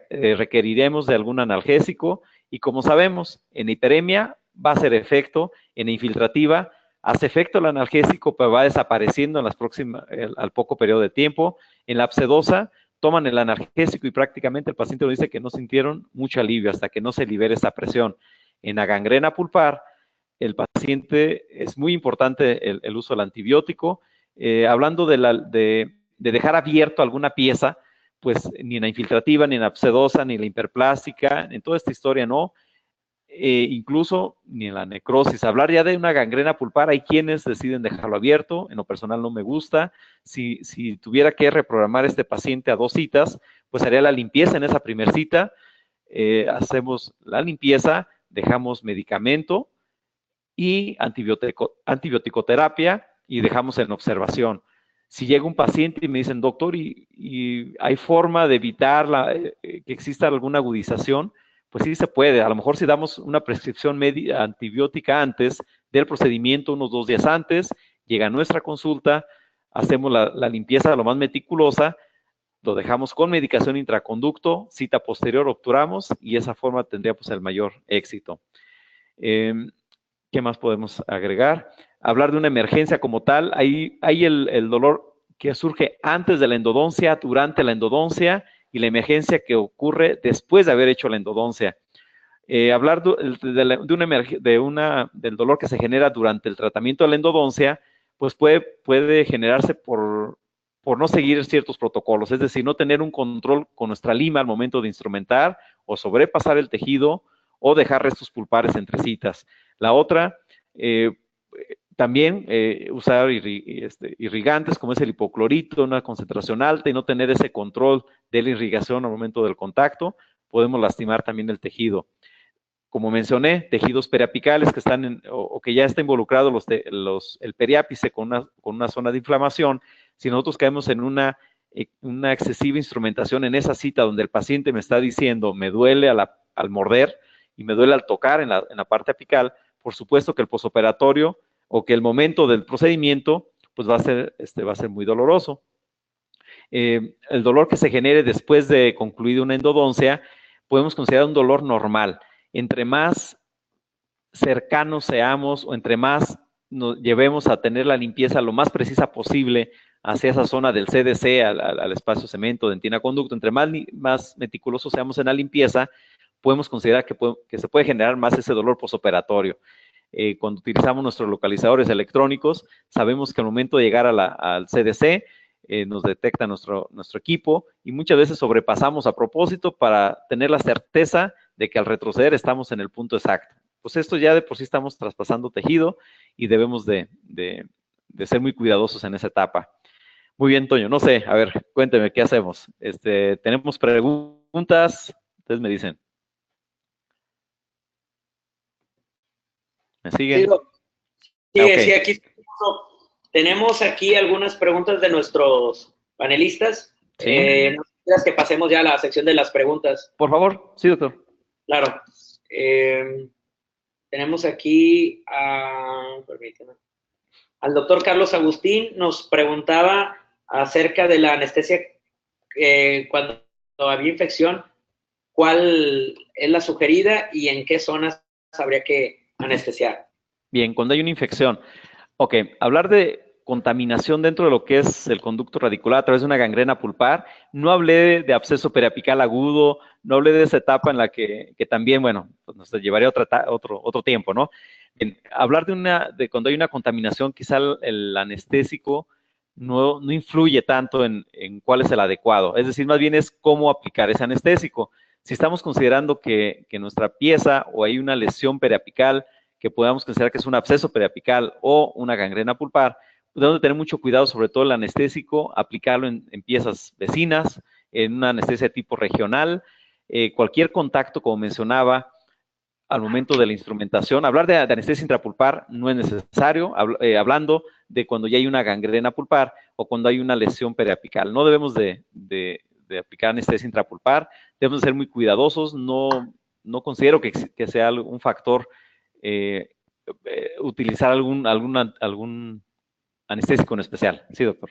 Requeriremos de algún analgésico y como sabemos, en hiperemia va a hacer efecto, en infiltrativa hace efecto el analgésico, pero va desapareciendo al poco periodo de tiempo. En la abscedosa, toman el analgésico y prácticamente el paciente nos dice que no sintieron mucho alivio hasta que no se libere esa presión. En la gangrena pulpar, el paciente es muy importante el uso del antibiótico. Hablando de dejar abierto alguna pieza, pues ni en la infiltrativa, ni en la abscedosa, ni en la hiperplástica, en toda esta historia no. Incluso ni en la necrosis. Hablar ya de una gangrena pulpar, hay quienes deciden dejarlo abierto, en lo personal no me gusta. Si tuviera que reprogramar este paciente a 2 citas, pues haría la limpieza en esa primera cita, hacemos la limpieza, dejamos medicamento y antibiótico-terapia y dejamos en observación. Si llega un paciente y me dicen, doctor, y hay forma de evitar que exista alguna agudización, pues sí se puede. A lo mejor si damos una prescripción antibiótica antes del procedimiento, unos 2 días antes, llega a nuestra consulta, hacemos la limpieza lo más meticulosa, lo dejamos con medicación intraconducto, cita posterior obturamos y de esa forma tendría pues el mayor éxito. ¿Qué más podemos agregar? Hablar de una emergencia como tal, hay el dolor que surge antes de la endodoncia, durante la endodoncia y la emergencia que ocurre después de haber hecho la endodoncia. Hablar del dolor que se genera durante el tratamiento de la endodoncia, pues puede generarse por no seguir ciertos protocolos, es decir, no tener un control con nuestra lima al momento de instrumentar o sobrepasar el tejido o dejar restos pulpares entre citas. La otra, también usar irrigantes como es el hipoclorito, una concentración alta y no tener ese control de la irrigación al momento del contacto, podemos lastimar también el tejido. Como mencioné, tejidos periapicales que están o que ya está involucrado el periápice con una zona de inflamación. Si nosotros caemos en una excesiva instrumentación en esa cita donde el paciente me está diciendo me duele al morder y me duele al tocar en la parte apical, por supuesto que el posoperatorio o que el momento del procedimiento pues va a ser muy doloroso. El dolor que se genere después de concluir una endodoncia podemos considerar un dolor normal. Entre más cercanos seamos o entre más nos llevemos a tener la limpieza lo más precisa posible hacia esa zona del CDC, al espacio cemento, dentina, conducto, entre más meticulosos seamos en la limpieza, podemos considerar que se puede generar más ese dolor posoperatorio. Cuando utilizamos nuestros localizadores electrónicos, sabemos que al momento de llegar al CDC, nos detecta nuestro equipo y muchas veces sobrepasamos a propósito para tener la certeza de que al retroceder estamos en el punto exacto. Pues esto ya de por sí estamos traspasando tejido y debemos de ser muy cuidadosos en esa etapa. Muy bien, Toño, no sé, a ver, cuénteme, ¿qué hacemos? ¿Tenemos preguntas? Ustedes me dicen. ¿Me siguen? Sí, Okay. Sí, aquí tenemos aquí algunas preguntas de nuestros panelistas. Sí. No quieras que pasemos ya a la sección de las preguntas. Por favor, sí, doctor. Claro. Tenemos aquí al doctor Carlos Agustín, nos preguntaba acerca de la anestesia cuando había infección, ¿cuál es la sugerida y en qué zonas habría que anestesiar? Bien, cuando hay una infección. Ok, hablar de contaminación dentro de lo que es el conducto radicular a través de una gangrena pulpar, no hablé de absceso periapical agudo, no hablé de esa etapa en la que también, bueno, pues nos llevaría otro tiempo, ¿no? Hablar de cuando hay una contaminación, quizá el anestésico no influye tanto en cuál es el adecuado, es decir, más bien es cómo aplicar ese anestésico. Si estamos considerando que nuestra pieza o hay una lesión periapical, que podamos considerar que es un absceso periapical o una gangrena pulpar, debemos tener mucho cuidado, sobre todo el anestésico, aplicarlo en piezas vecinas, en una anestesia de tipo regional, cualquier contacto, como mencionaba, al momento de la instrumentación. Hablar de anestesia intrapulpar no es necesario, hablando de cuando ya hay una gangrena pulpar o cuando hay una lesión periapical. No debemos de aplicar anestesia intrapulpar, debemos ser muy cuidadosos, no considero que sea un factor utilizar algún anestésico en especial. Sí, doctor.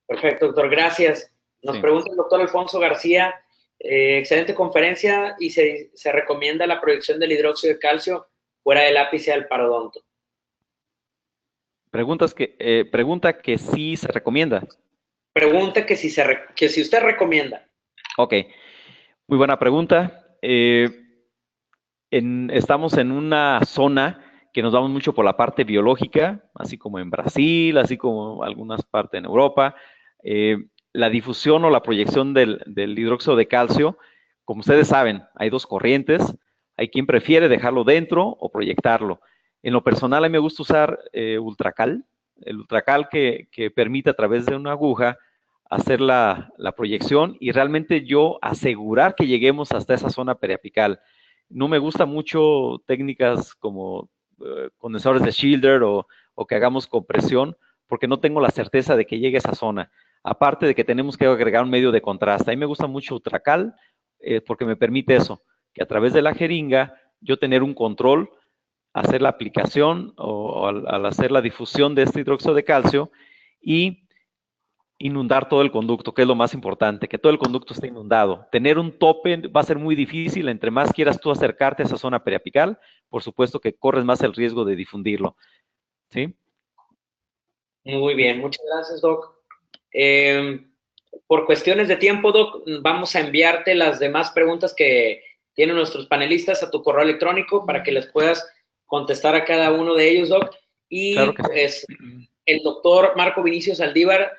Perfecto, doctor, gracias. Nos pregunta el doctor Alfonso García, excelente conferencia y se recomienda la proyección del hidróxido de calcio fuera del ápice al parodonto. Pregunta que sí se recomienda. Pregunta que si usted recomienda. Ok, muy buena pregunta. Estamos en una zona que nos vamos mucho por la parte biológica, así como en Brasil, así como algunas partes en Europa. La difusión o la proyección del hidróxido de calcio, como ustedes saben, hay dos corrientes. Hay quien prefiere dejarlo dentro o proyectarlo. En lo personal, a mí me gusta usar ultracal, el ultracal que permite a través de una aguja hacer la proyección y realmente yo asegurar que lleguemos hasta esa zona periapical. No me gusta mucho técnicas como condensadores de Schilder o que hagamos compresión, porque no tengo la certeza de que llegue a esa zona. Aparte de que tenemos que agregar un medio de contraste. A mí me gusta mucho ultracal porque me permite eso, que a través de la jeringa yo tener un control, hacer la aplicación o al hacer la difusión de este hidróxido de calcio y inundar todo el conducto, que es lo más importante, que todo el conducto esté inundado. Tener un tope va a ser muy difícil, entre más quieras tú acercarte a esa zona periapical, por supuesto que corres más el riesgo de difundirlo. ¿Sí? Muy bien, muchas gracias, Doc. Por cuestiones de tiempo, Doc, vamos a enviarte las demás preguntas que tienen nuestros panelistas a tu correo electrónico para que les puedas contestar a cada uno de ellos, Doc. Y claro que pues, el doctor Marco Vinicio Saldívar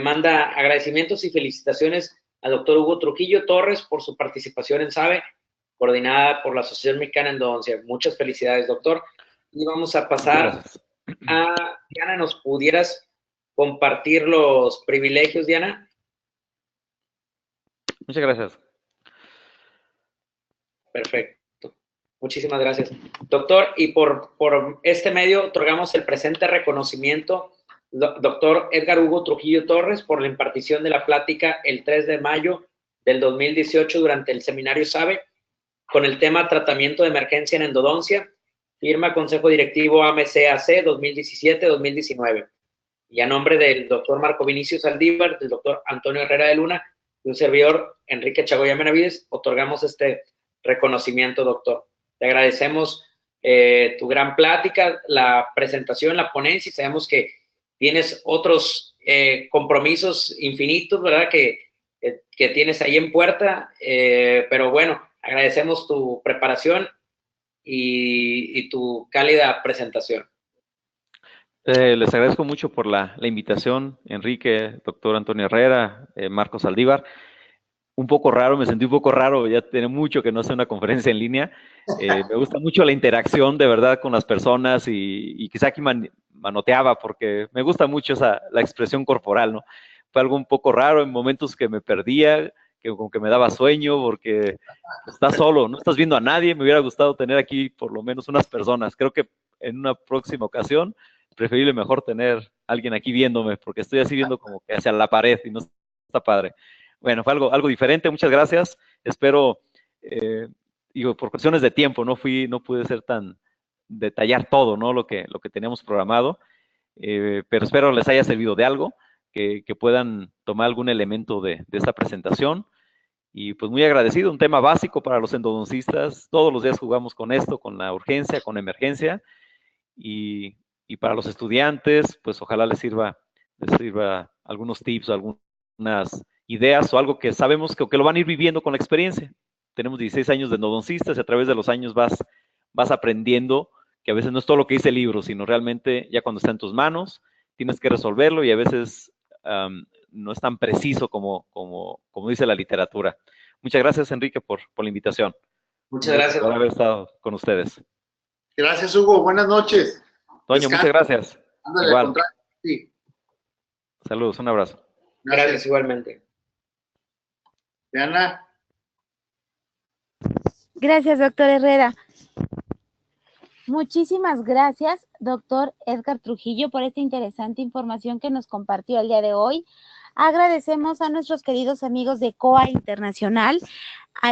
manda agradecimientos y felicitaciones al doctor Hugo Trujillo Torres por su participación en SABE, coordinada por la Asociación Mexicana de Endodoncia. Muchas felicidades, doctor. Y vamos a pasar a Diana. ¿Nos pudieras compartir los privilegios, Diana? Muchas gracias. Perfecto. Muchísimas gracias. Doctor, y por este medio otorgamos el presente reconocimiento doctor Edgar Hugo Trujillo Torres por la impartición de la plática el 3 de mayo del 2018 durante el seminario SABE con el tema Tratamiento de Emergencia en Endodoncia, firma Consejo Directivo AMCAC 2017-2019. Y a nombre del doctor Marco Vinicio Saldívar, del doctor Antonio Herrera de Luna y un servidor, Enrique Chagoyán Benavides, otorgamos este reconocimiento, doctor. Te agradecemos tu gran plática, la presentación, la ponencia, y sabemos que tienes otros compromisos infinitos, ¿verdad?, que tienes ahí en puerta, pero bueno, agradecemos tu preparación y tu cálida presentación. Les agradezco mucho por la invitación, Enrique, doctor Antonio Herrera, Marcos Saldívar. Un poco raro, me sentí un poco raro, ya tiene mucho que no hace una conferencia en línea. Me gusta mucho la interacción de verdad con las personas y quizá aquí manoteaba porque me gusta mucho la expresión corporal, ¿no? Fue algo un poco raro en momentos que me perdía, que como que me daba sueño porque estás solo, no estás viendo a nadie. Me hubiera gustado tener aquí por lo menos unas personas. Creo que en una próxima ocasión preferible mejor tener a alguien aquí viéndome porque estoy así viendo como que hacia la pared y no está padre. Bueno, fue algo diferente, muchas gracias. Espero, digo, por cuestiones de tiempo, no pude ser tan detallar todo, ¿no? Lo que teníamos programado, pero espero les haya servido de algo, que puedan tomar algún elemento de esta presentación. Y pues muy agradecido, un tema básico para los endodoncistas. Todos los días jugamos con esto, con la urgencia, con la emergencia. Y para los estudiantes, pues ojalá les sirva algunos tips o algunas ideas o algo que sabemos que lo van a ir viviendo con la experiencia. Tenemos 16 años de endodoncistas y a través de los años vas aprendiendo que a veces no es todo lo que dice el libro, sino realmente ya cuando está en tus manos, tienes que resolverlo y a veces no es tan preciso como dice la literatura. Muchas gracias, Enrique, por la invitación. Muchas gracias por haber estado con ustedes. Gracias, Hugo. Buenas noches. Toño, muchas gracias. Ándale, igual. Sí. Saludos, un abrazo. Gracias igualmente. Diana. Gracias, doctor Herrera. Muchísimas gracias, doctor Edgar Trujillo, por esta interesante información que nos compartió el día de hoy. Agradecemos a nuestros queridos amigos de COA Internacional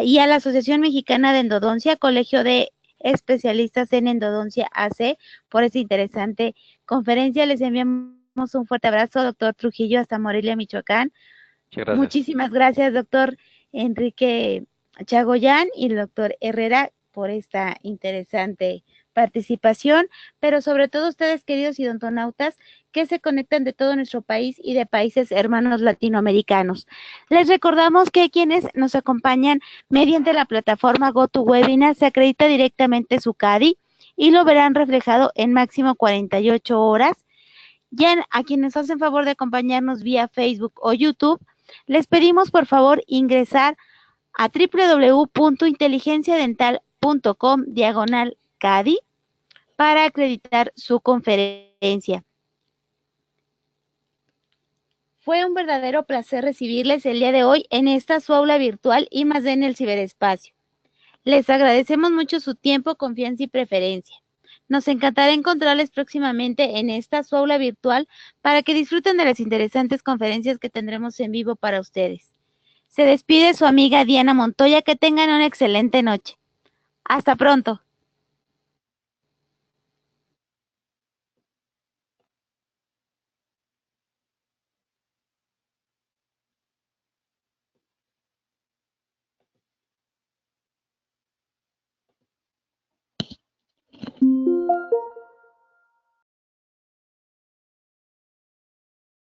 y a la Asociación Mexicana de Endodoncia, Colegio de Especialistas en Endodoncia AC, por esta interesante conferencia. Les enviamos un fuerte abrazo, doctor Trujillo, hasta Morelia, Michoacán. Gracias. Muchísimas gracias, doctor Enrique Chagoyán y el doctor Herrera, por esta interesante participación, pero sobre todo ustedes, queridos idontonautas, que se conectan de todo nuestro país y de países hermanos latinoamericanos. Les recordamos que quienes nos acompañan mediante la plataforma GoToWebinar se acredita directamente su CADI y lo verán reflejado en máximo 48 horas. Ya a quienes hacen favor de acompañarnos vía Facebook o YouTube, les pedimos por favor ingresar a www.inteligenciadental.com/CADI para acreditar su conferencia. Fue un verdadero placer recibirles el día de hoy en esta su aula virtual y más en el ciberespacio. Les agradecemos mucho su tiempo, confianza y preferencia. Nos encantará encontrarles próximamente en esta su aula virtual para que disfruten de las interesantes conferencias que tendremos en vivo para ustedes. Se despide su amiga Diana Montoya, que tengan una excelente noche. Hasta pronto.